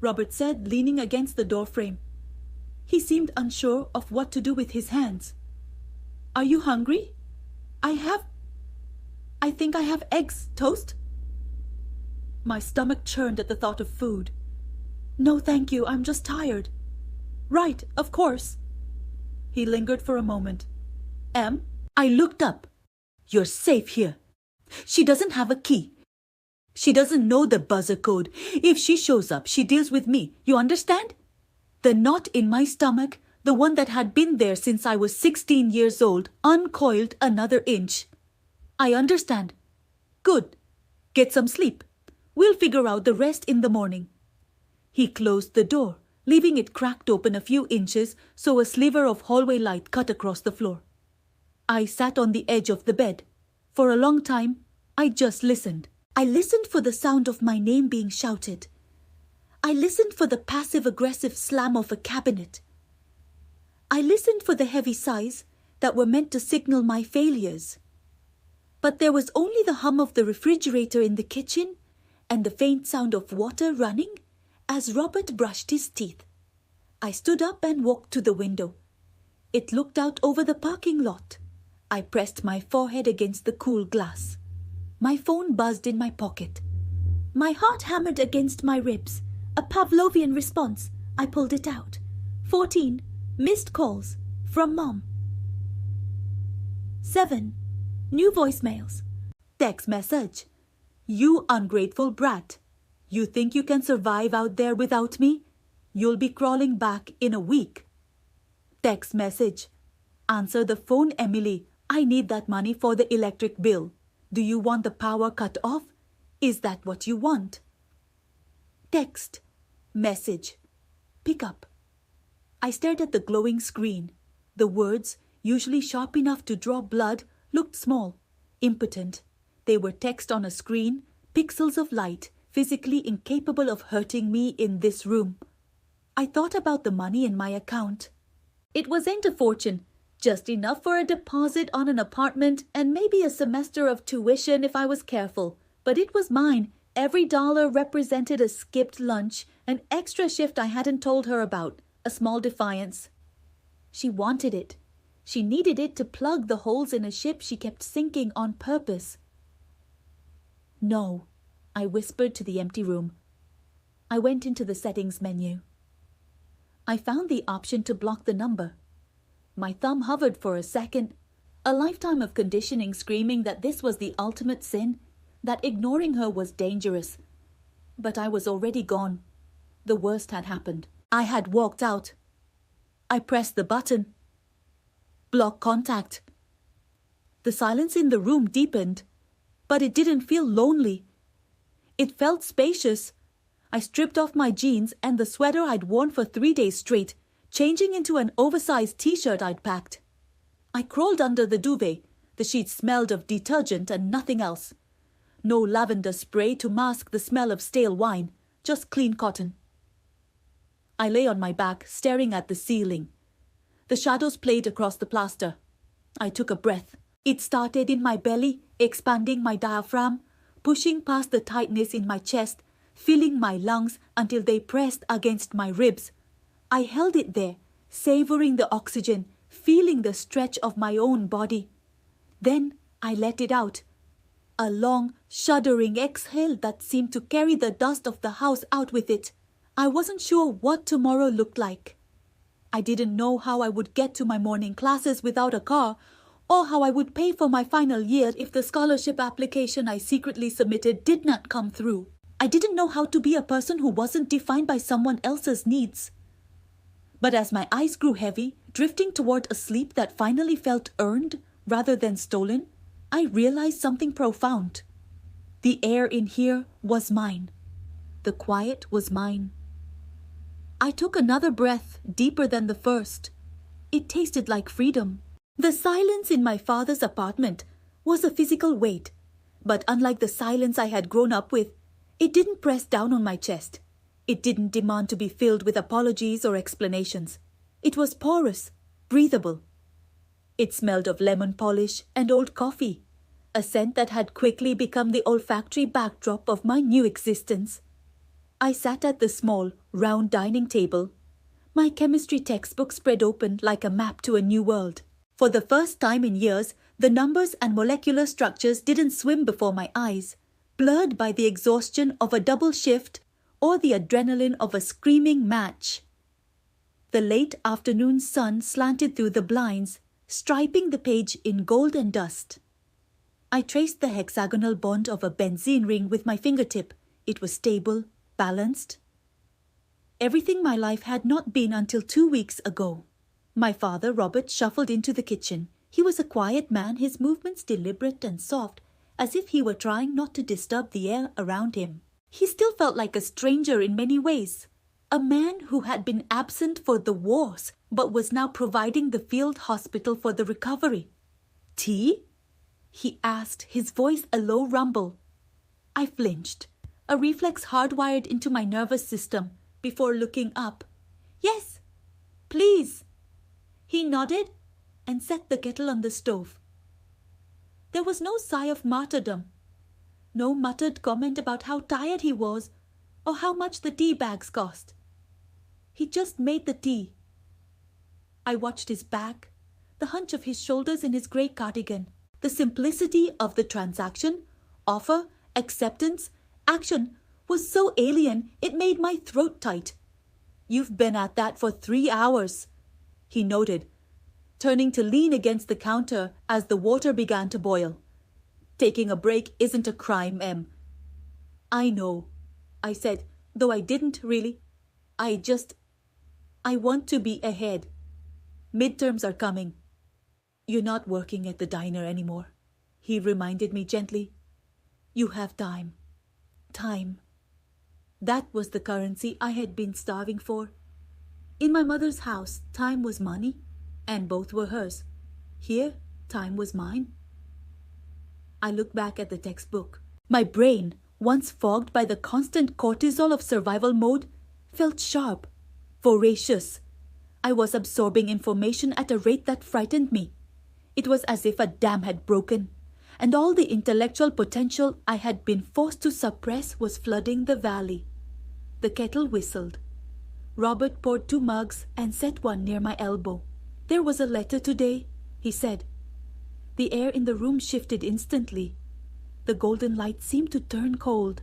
Robert said, leaning against the doorframe. He seemed unsure of what to do with his hands. Are you hungry? I think I have eggs, toast? My stomach churned at the thought of food. No, thank you, I'm just tired. Right, of course. He lingered for a moment. Em? I looked up. You're safe here. She doesn't have a key. She doesn't know the buzzer code. If she shows up, she deals with me. You understand? The knot in my stomach, the one that had been there since I was 16 years old, uncoiled another inch. I understand. Good. Get some sleep. We'll figure out the rest in the morning. He closed the door, leaving it cracked open a few inches so a sliver of hallway light cut across the floor. I sat on the edge of the bed. For a long time, I just listened. I listened for the sound of my name being shouted. I listened for the passive-aggressive slam of a cabinet. I listened for the heavy sighs that were meant to signal my failures. But there was only the hum of the refrigerator in the kitchen and the faint sound of water running as Robert brushed his teeth. I stood up and walked to the window. It looked out over the parking lot. I pressed my forehead against the cool glass. My phone buzzed in my pocket. My heart hammered against my ribs. A Pavlovian response. I pulled it out. 14 missed calls from Mom. 7 new voicemails. Text message. You ungrateful brat. You think you can survive out there without me? You'll be crawling back in a week. Text message. Answer the phone, Emily. I need that money for the electric bill. Do you want the power cut off? Is that what you want? Text. Message. Pick up. I stared at the glowing screen. The words, usually sharp enough to draw blood, looked small, impotent. They were text on a screen, pixels of light, physically incapable of hurting me in this room. I thought about the money in my account. It wasn't a fortune, just enough for a deposit on an apartment and maybe a semester of tuition if I was careful. But it was mine. Every dollar represented a skipped lunch, an extra shift I hadn't told her about, a small defiance. She wanted it. She needed it to plug the holes in a ship she kept sinking on purpose. No, I whispered to the empty room. I went into the settings menu. I found the option to block the number. My thumb hovered for a second, a lifetime of conditioning screaming that this was the ultimate sin, that ignoring her was dangerous. But I was already gone. The worst had happened. I had walked out. I pressed the button. Block contact. The silence in the room deepened, but it didn't feel lonely. It felt spacious. I stripped off my jeans and the sweater I'd worn for 3 days straight, changing into an oversized t-shirt I'd packed. I crawled under the duvet. The sheets smelled of detergent and nothing else. No lavender spray to mask the smell of stale wine, just clean cotton. I lay on my back, staring at the ceiling. The shadows played across the plaster. I took a breath. It started in my belly, expanding my diaphragm, pushing past the tightness in my chest, filling my lungs until they pressed against my ribs. I held it there, savoring the oxygen, feeling the stretch of my own body. Then I let it out. A long, shuddering exhale that seemed to carry the dust of the house out with it. I wasn't sure what tomorrow looked like. I didn't know how I would get to my morning classes without a car, or how I would pay for my final year if the scholarship application I secretly submitted did not come through. I didn't know how to be a person who wasn't defined by someone else's needs. But as my eyes grew heavy, drifting toward a sleep that finally felt earned rather than stolen, I realized something profound. The air in here was mine. The quiet was mine. I took another breath, deeper than the first. It tasted like freedom. The silence in my father's apartment was a physical weight, but unlike the silence I had grown up with, it didn't press down on my chest. It didn't demand to be filled with apologies or explanations. It was porous, breathable. It smelled of lemon polish and old coffee, a scent that had quickly become the olfactory backdrop of my new existence. I sat at the small, round dining table, my chemistry textbook spread open like a map to a new world. For the first time in years, the numbers and molecular structures didn't swim before my eyes, blurred by the exhaustion of a double shift or the adrenaline of a screaming match. The late afternoon sun slanted through the blinds, striping the page in gold and dust. I traced the hexagonal bond of a benzene ring with my fingertip. It was stable, balanced. Everything my life had not been until 2 weeks ago. My father, Robert, shuffled into the kitchen. He was a quiet man, his movements deliberate and soft, as if he were trying not to disturb the air around him. He still felt like a stranger in many ways. A man who had been absent for the wars, but was now providing the field hospital for the recovery. "Tea?" he asked, his voice a low rumble. I flinched, a reflex hardwired into my nervous system, before looking up. "Yes, please." He nodded and set the kettle on the stove. There was no sigh of martyrdom, no muttered comment about how tired he was or how much the tea bags cost. He just made the tea. I watched his back, the hunch of his shoulders in his grey cardigan, the simplicity of the transaction, offer, acceptance, action was so alien it made my throat tight. "You've been at that for 3 hours, he noted, turning to lean against the counter as the water began to boil. "Taking a break isn't a crime, Em." "I know," I said, though I didn't really. I want to be ahead. Midterms are coming. "You're not working at the diner anymore," he reminded me gently. "You have time. Time." That was the currency I had been starving for. In my mother's house, time was money, and both were hers. Here, time was mine. I looked back at the textbook. My brain, once fogged by the constant cortisol of survival mode, felt sharp, voracious. I was absorbing information at a rate that frightened me. It was as if a dam had broken, and all the intellectual potential I had been forced to suppress was flooding the valley. The kettle whistled. Robert poured 2 mugs and set one near my elbow. "There was a letter today," he said. The air in the room shifted instantly. The golden light seemed to turn cold.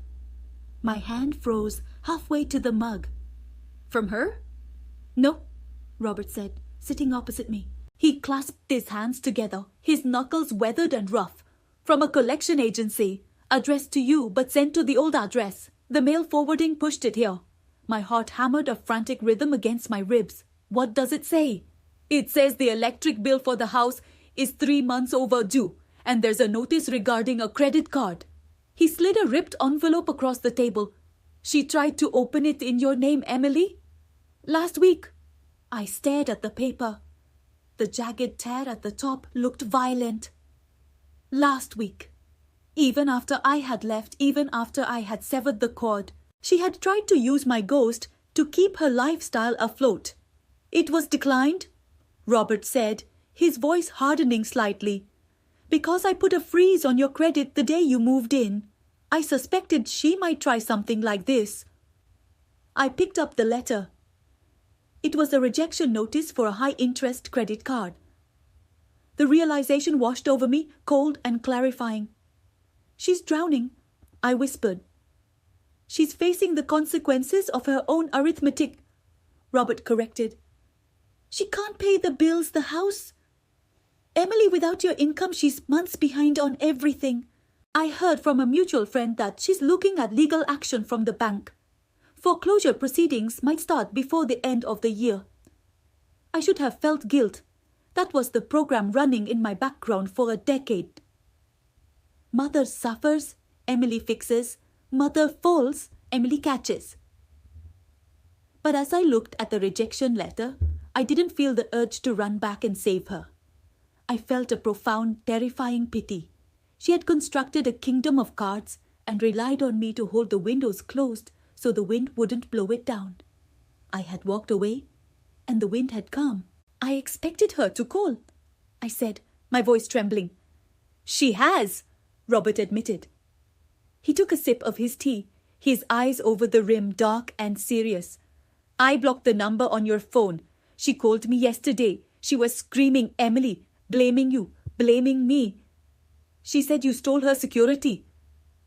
My hand froze halfway to the mug. "From her?" "No," Robert said, sitting opposite me. He clasped his hands together, his knuckles weathered and rough. "From a collection agency. Addressed to you, but sent to the old address. The mail forwarding pushed it here." My heart hammered a frantic rhythm against my ribs. "What does it say?" "It says the electric bill for the house is 3 months overdue, and there's a notice regarding a credit card." He slid a ripped envelope across the table. "She tried to open it in your name, Emily?" "Last week." I stared at the paper. The jagged tear at the top looked violent. "Last week." Even after I had left, even after I had severed the cord, she had tried to use my ghost to keep her lifestyle afloat. "It was declined," Robert said, his voice hardening slightly. "Because I put a freeze on your credit the day you moved in. I suspected she might try something like this." I picked up the letter. It was a rejection notice for a high-interest credit card. The realization washed over me, cold and clarifying. "She's drowning," I whispered. "She's facing the consequences of her own arithmetic," Robert corrected. "She can't pay the bills, the house. Emily, without your income, she's months behind on everything. I heard from a mutual friend that she's looking at legal action from the bank. Foreclosure proceedings might start before the end of the year." I should have felt guilt. That was the program running in my background for a decade. Mother suffers, Emily fixes. Mother falls, Emily catches. But as I looked at the rejection letter, I didn't feel the urge to run back and save her. I felt a profound, terrifying pity. She had constructed a kingdom of cards and relied on me to hold the windows closed so the wind wouldn't blow it down. I had walked away, and the wind had come. "I expected her to call," I said, my voice trembling. "She has," Robert admitted. He took a sip of his tea, his eyes over the rim dark and serious. "I blocked the number on your phone. She called me yesterday. She was screaming, 'Emily, blaming you, blaming me.' She said you stole her security."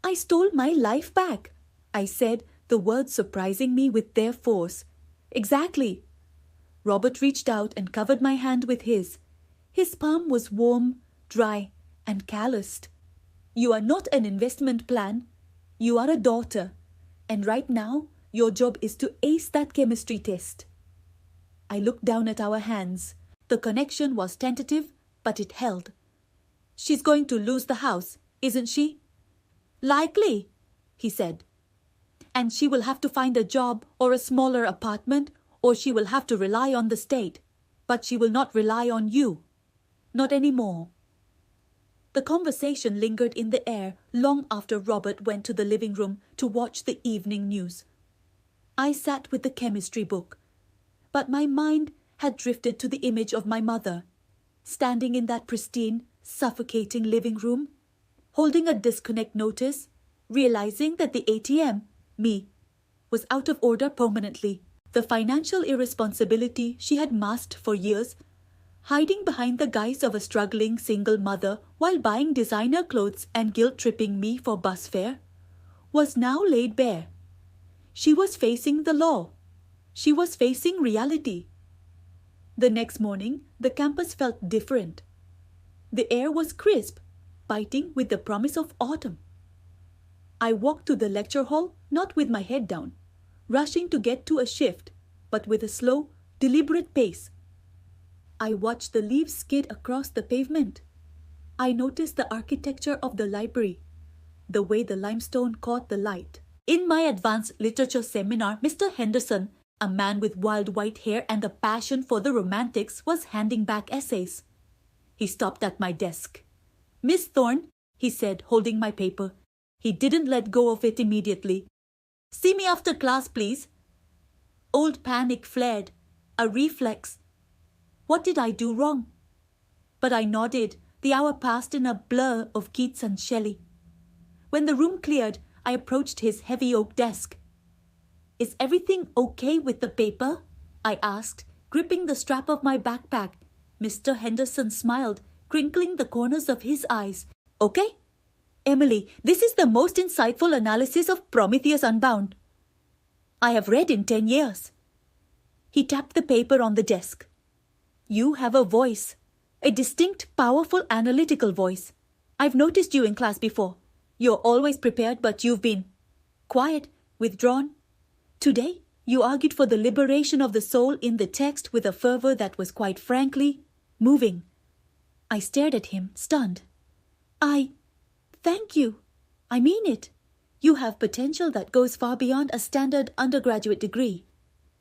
"I stole my life back," I said, the words surprising me with their force. "Exactly." Robert reached out and covered my hand with his. His palm was warm, dry, and calloused. "You are not an investment plan. You are a daughter. And right now, your job is to ace that chemistry test." I looked down at our hands. The connection was tentative, but it held. "She's going to lose the house, isn't she?" "Likely," he said. "And she will have to find a job or a smaller apartment, or she will have to rely on the state. But she will not rely on you. Not anymore." The conversation lingered in the air long after Robert went to the living room to watch the evening news. I sat with the chemistry book, but my mind had drifted to the image of my mother, standing in that pristine, suffocating living room, holding a disconnect notice, realizing that the ATM, me, was out of order permanently. The financial irresponsibility she had masked for years, hiding behind the guise of a struggling single mother while buying designer clothes and guilt-tripping me for bus fare, was now laid bare. She was facing the law. She was facing reality. The next morning, the campus felt different. The air was crisp, biting with the promise of autumn. I walked to the lecture hall, not with my head down, rushing to get to a shift, but with a slow, deliberate pace. I watched the leaves skid across the pavement. I noticed the architecture of the library, the way the limestone caught the light. In my advanced literature seminar, Mr. Henderson, a man with wild white hair and a passion for the romantics, was handing back essays. He stopped at my desk. "Miss Thorne," he said, holding my paper. He didn't let go of it immediately. "See me after class, please." Old panic flared, a reflex. What did I do wrong? But I nodded. The hour passed in a blur of Keats and Shelley. When the room cleared, I approached his heavy oak desk. "Is everything okay with the paper?" I asked, gripping the strap of my backpack. Mr. Henderson smiled, crinkling the corners of his eyes. "Okay? Emily, this is the most insightful analysis of Prometheus Unbound I have read in 10 years. He tapped the paper on the desk. "You have a voice, a distinct, powerful, analytical voice. I've noticed you in class before. You're always prepared, but you've been quiet, withdrawn. Today, you argued for the liberation of the soul in the text with a fervor that was quite frankly moving." I stared at him, stunned. Thank you. I mean it. You have potential that goes far beyond a standard undergraduate degree.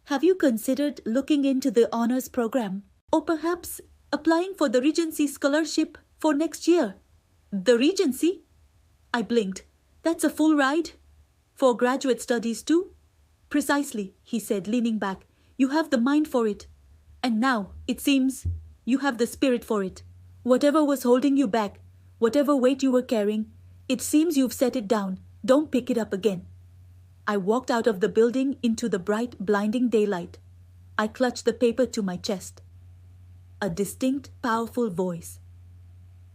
Have you considered looking into the honors program? Or perhaps applying for the Regency scholarship for next year?" "The Regency?" I blinked. "That's a full ride? For graduate studies too?" "Precisely," he said, leaning back. "You have the mind for it. And now, it seems, you have the spirit for it. Whatever was holding you back, whatever weight you were carrying, it seems you've set it down. Don't pick it up again." I walked out of the building into the bright, blinding daylight. I clutched the paper to my chest. A distinct, powerful voice.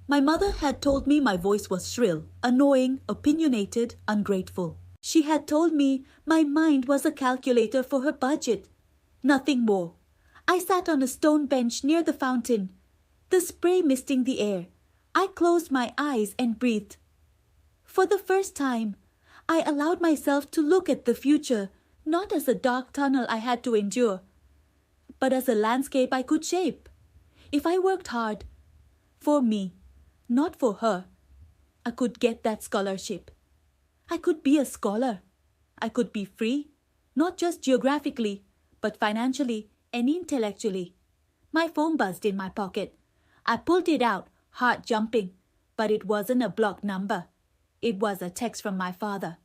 My mother had told me my voice was shrill, annoying, opinionated, ungrateful. She had told me my mind was a calculator for her budget. Nothing more. I sat on a stone bench near the fountain, the spray misting the air. I closed my eyes and breathed. For the first time, I allowed myself to look at the future, not as a dark tunnel I had to endure, but as a landscape I could shape. If I worked hard, for me, not for her, I could get that scholarship. I could be a scholar. I could be free, not just geographically, but financially and intellectually. My phone buzzed in my pocket. I pulled it out, heart jumping, but it wasn't a blocked number. It was a text from my father.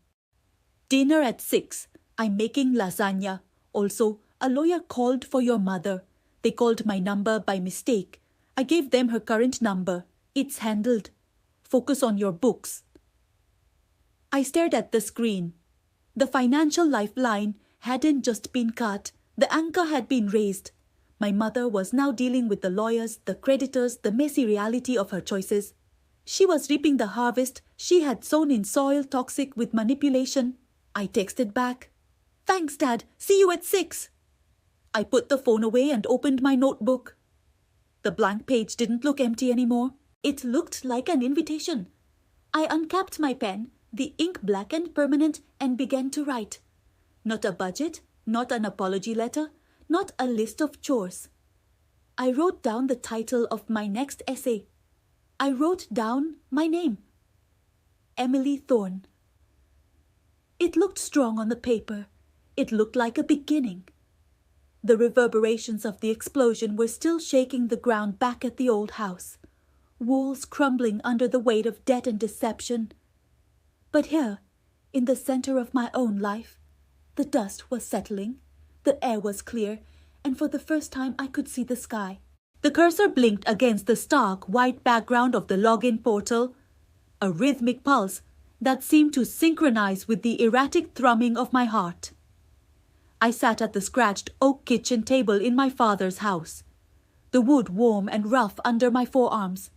"Dinner at 6. I'm making lasagna. Also, a lawyer called for your mother. They called my number by mistake. I gave them her current number. It's handled. Focus on your books." I stared at the screen. The financial lifeline hadn't just been cut, the anchor had been raised. My mother was now dealing with the lawyers, the creditors, the messy reality of her choices. She was reaping the harvest she had sown in soil toxic with manipulation. I texted back, "Thanks, Dad. See you at 6. I put the phone away and opened my notebook. The blank page didn't look empty anymore. It looked like an invitation. I uncapped my pen, the ink black and permanent, and began to write. Not a budget, not an apology letter, not a list of chores. I wrote down the title of my next essay. I wrote down my name. Emily Thorne. It looked strong on the paper. It looked like a beginning. The reverberations of the explosion were still shaking the ground back at the old house, walls crumbling under the weight of debt and deception. But here, in the center of my own life, the dust was settling, the air was clear, and for the first time I could see the sky. The cursor blinked against the stark white background of the login portal, a rhythmic pulse that seemed to synchronize with the erratic thrumming of my heart. I sat at the scratched oak kitchen table in my father's house, the wood warm and rough under my forearms,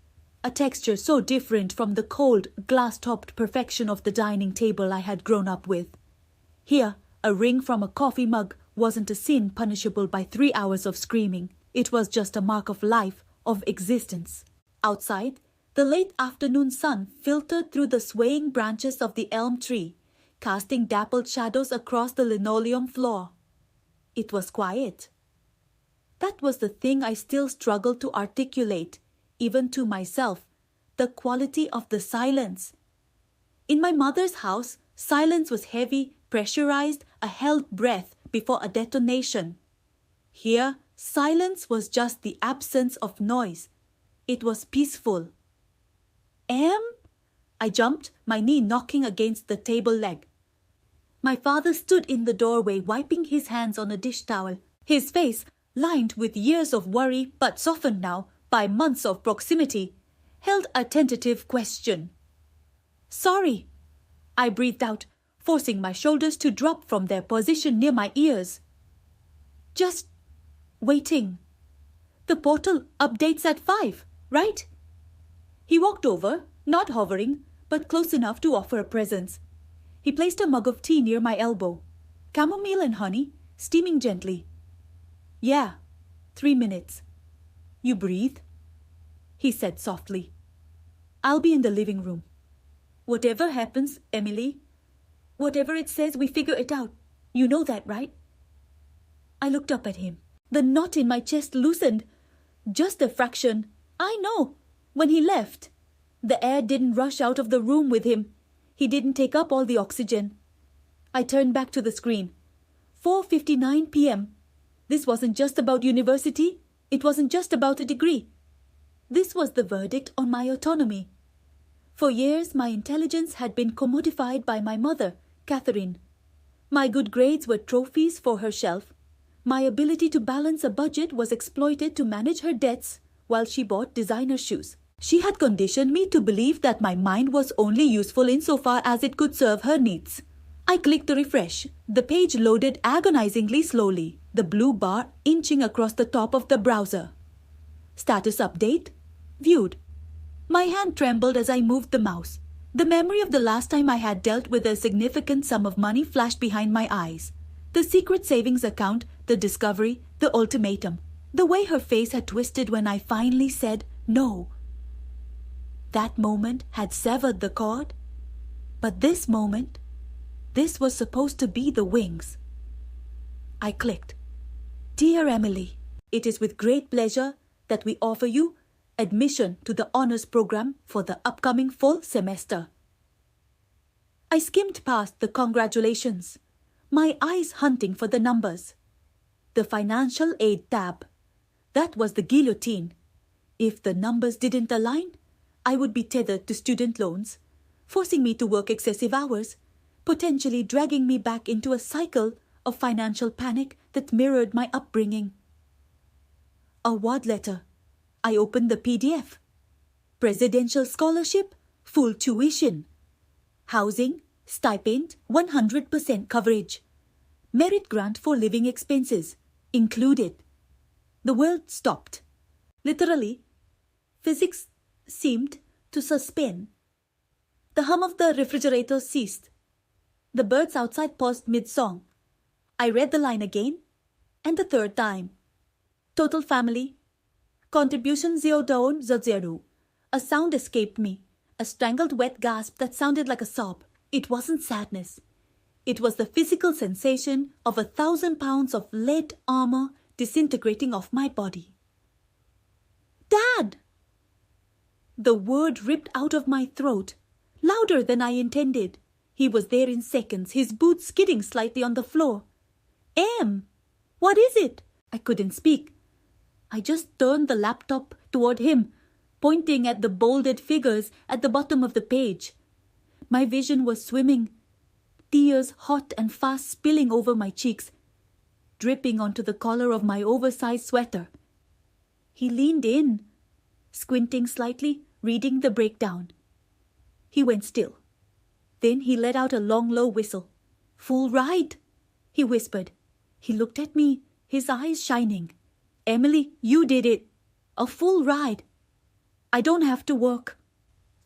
a texture so different from the cold, glass-topped perfection of the dining table I had grown up with. Here, a ring from a coffee mug wasn't a sin punishable by 3 hours of screaming. It was just a mark of life, of existence. Outside, the late afternoon sun filtered through the swaying branches of the elm tree, casting dappled shadows across the linoleum floor. It was quiet. That was the thing I still struggled to articulate, even to myself, the quality of the silence. In my mother's house, silence was heavy, pressurized, a held breath before a detonation. Here, silence was just the absence of noise. It was peaceful. I jumped, my knee knocking against the table leg. My father stood in the doorway, wiping his hands on a dish towel, his face lined with years of worry but softened now by months of proximity, held a tentative question. "Sorry," I breathed out, forcing my shoulders to drop from their position near my ears. "Just waiting. The portal updates at 5, right?" He walked over, not hovering, but close enough to offer a presence. He placed a mug of tea near my elbow. Chamomile and honey, steaming gently. "Yeah, 3 minutes. You breathe?" he said softly. "I'll be in the living room. Whatever happens, Emily, whatever it says, we figure it out. You know that, right?" I looked up at him. The knot in my chest loosened. Just a fraction. I know. When he left, the air didn't rush out of the room with him. He didn't take up all the oxygen. I turned back to the screen. 4:59 p.m. This wasn't just about university. It wasn't just about a degree. This was the verdict on my autonomy. For years, my intelligence had been commodified by my mother, Catherine. My good grades were trophies for her shelf. My ability to balance a budget was exploited to manage her debts while she bought designer shoes. She had conditioned me to believe that my mind was only useful insofar as it could serve her needs. I clicked to refresh. The page loaded agonizingly slowly, the blue bar inching across the top of the browser. Status update. Viewed. My hand trembled as I moved the mouse. The memory of the last time I had dealt with a significant sum of money flashed behind my eyes. The secret savings account, the discovery, the ultimatum. The way her face had twisted when I finally said no. That moment had severed the cord. But this moment, this was supposed to be the wings. I clicked. "Dear Emily, it is with great pleasure that we offer you admission to the honors program for the upcoming fall semester." I skimmed past the congratulations, my eyes hunting for the numbers. The financial aid tab. That was the guillotine. If the numbers didn't align, I would be tethered to student loans, forcing me to work excessive hours, potentially dragging me back into a cycle of financial panic that mirrored my upbringing. Award letter. I opened the PDF. Presidential scholarship, full tuition. Housing, Stipend 100% coverage. Merit grant for living expenses included. The world stopped. Literally, physics seemed to suspend. The hum of the refrigerator ceased. The birds outside paused mid-song. I read the line again, and the third time. Total family. Contribution $0. A sound escaped me, a strangled wet gasp that sounded like a sob. It wasn't sadness. It was the physical sensation of 1,000 pounds of lead armor disintegrating off my body. Dad! The word ripped out of my throat, louder than I intended. He was there in seconds, his boots skidding slightly on the floor. Em, what is it? I couldn't speak. I just turned the laptop toward him, pointing at the bolded figures at the bottom of the page. My vision was swimming, tears hot and fast spilling over my cheeks, dripping onto the collar of my oversized sweater. He leaned in, squinting slightly, reading the breakdown. He went still. Then he let out a long, low whistle. Full ride, he whispered. He looked at me, his eyes shining. Emily, you did it. A full ride. I don't have to work.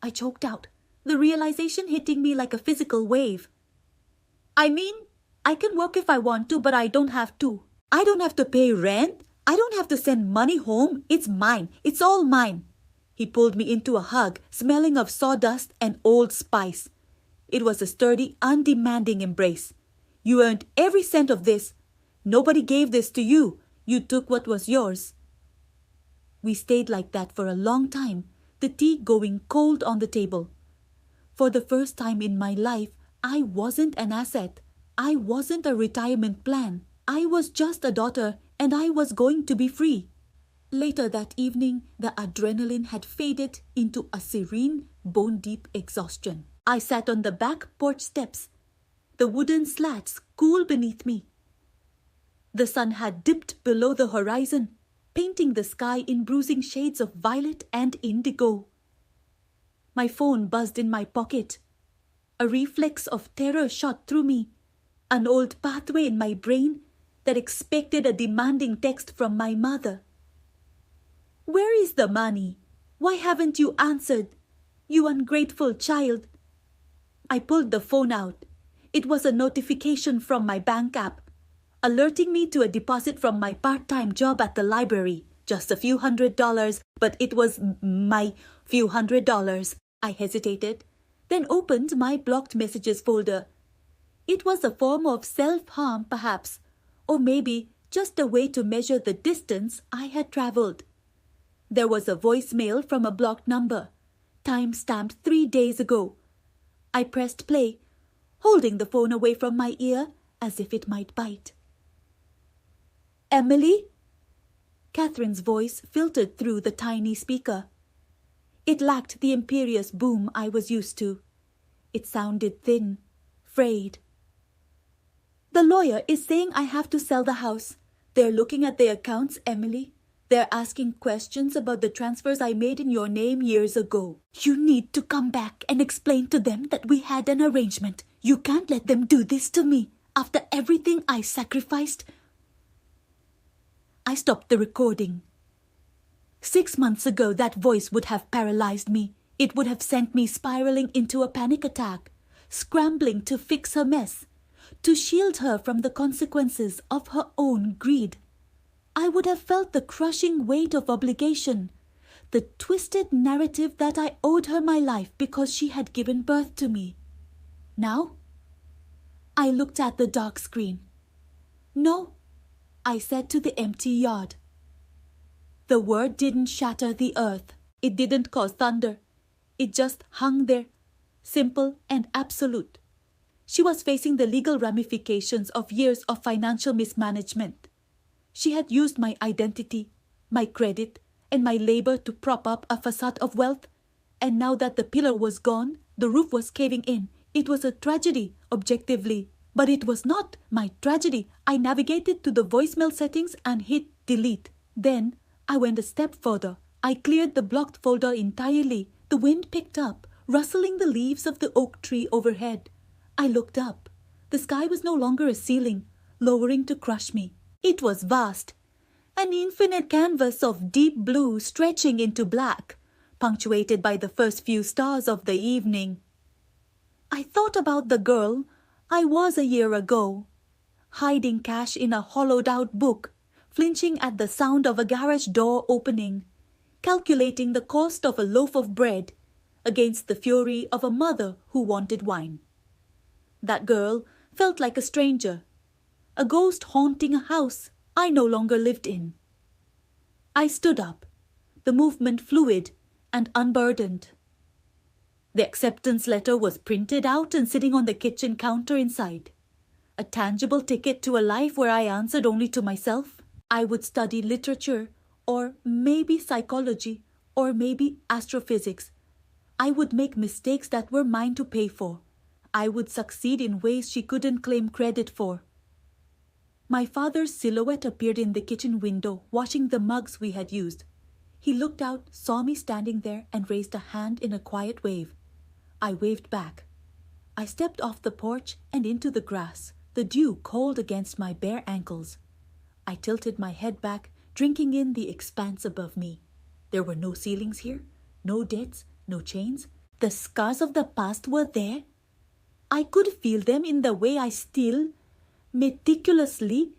I choked out, the realization hitting me like a physical wave. I mean, I can work if I want to, but I don't have to. I don't have to pay rent. I don't have to send money home. It's mine. It's all mine. He pulled me into a hug, smelling of sawdust and Old Spice. It was a sturdy, undemanding embrace. You earned every cent of this. Nobody gave this to you. You took what was yours. We stayed like that for a long time, the tea going cold on the table. For the first time in my life, I wasn't an asset. I wasn't a retirement plan. I was just a daughter, and I was going to be free. Later that evening, the adrenaline had faded into a serene, bone-deep exhaustion. I sat on the back porch steps, the wooden slats cool beneath me. The sun had dipped below the horizon, painting the sky in bruising shades of violet and indigo. My phone buzzed in my pocket. A reflex of terror shot through me, an old pathway in my brain that expected a demanding text from my mother. Where is the money? Why haven't you answered? You ungrateful child. I pulled the phone out. It was a notification from my bank app, alerting me to a deposit from my part-time job at the library. Just a few $100s, but it was my few $100s. I hesitated, then opened my blocked messages folder. It was a form of self-harm, perhaps, or maybe just a way to measure the distance I had traveled. There was a voicemail from a blocked number, time-stamped 3 days ago. I pressed play, holding the phone away from my ear as if it might bite. Emily? Catherine's voice filtered through the tiny speaker. It lacked the imperious boom I was used to. It sounded thin, frayed. The lawyer is saying I have to sell the house. They're looking at the accounts, Emily. They're asking questions about the transfers I made in your name years ago. You need to come back and explain to them that we had an arrangement. You can't let them do this to me. After everything I sacrificed. I stopped the recording. 6 months ago, that voice would have paralyzed me. It would have sent me spiraling into a panic attack, scrambling to fix her mess, to shield her from the consequences of her own greed. I would have felt the crushing weight of obligation, the twisted narrative that I owed her my life because she had given birth to me. Now, I looked at the dark screen. No, I said to the empty yard. The word didn't shatter the earth. It didn't cause thunder. It just hung there, simple and absolute. She was facing the legal ramifications of years of financial mismanagement. She had used my identity, my credit, and my labor to prop up a facade of wealth. And now that the pillar was gone, the roof was caving in. It was a tragedy, objectively. But it was not my tragedy. I navigated to the voicemail settings and hit delete. Then I went a step further. I cleared the blocked folder entirely. The wind picked up, rustling the leaves of the oak tree overhead. I looked up. The sky was no longer a ceiling, lowering to crush me. It was vast. An infinite canvas of deep blue stretching into black, punctuated by the first few stars of the evening. I thought about the girl I was a year ago, hiding cash in a hollowed-out book, flinching at the sound of a garage door opening, calculating the cost of a loaf of bread against the fury of a mother who wanted wine. That girl felt like a stranger, a ghost haunting a house I no longer lived in. I stood up, the movement fluid and unburdened. The acceptance letter was printed out and sitting on the kitchen counter inside. A tangible ticket to a life where I answered only to myself. I would study literature, or maybe psychology, or maybe astrophysics. I would make mistakes that were mine to pay for. I would succeed in ways she couldn't claim credit for. My father's silhouette appeared in the kitchen window, washing the mugs we had used. He looked out, saw me standing there, and raised a hand in a quiet wave. I waved back. I stepped off the porch and into the grass, the dew cold against my bare ankles. I tilted my head back, drinking in the expanse above me. There were no ceilings here, no debts, no chains. The scars of the past were there. I could feel them in the way I still, meticulously,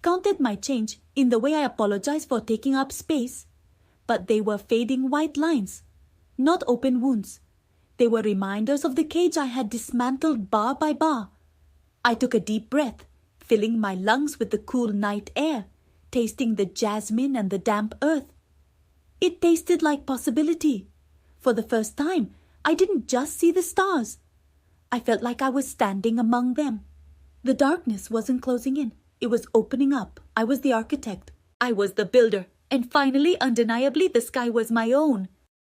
counted my change, in the way I apologized for taking up space. But they were fading white lines, not open wounds. They were reminders of the cage I had dismantled bar by bar. I took a deep breath, filling my lungs with the cool night air, tasting the jasmine and the damp earth. It tasted like possibility. For the first time, I didn't just see the stars. I felt like I was standing among them. The darkness wasn't closing in. It was opening up. I was the architect. I was the builder. And finally, undeniably, the sky was my own.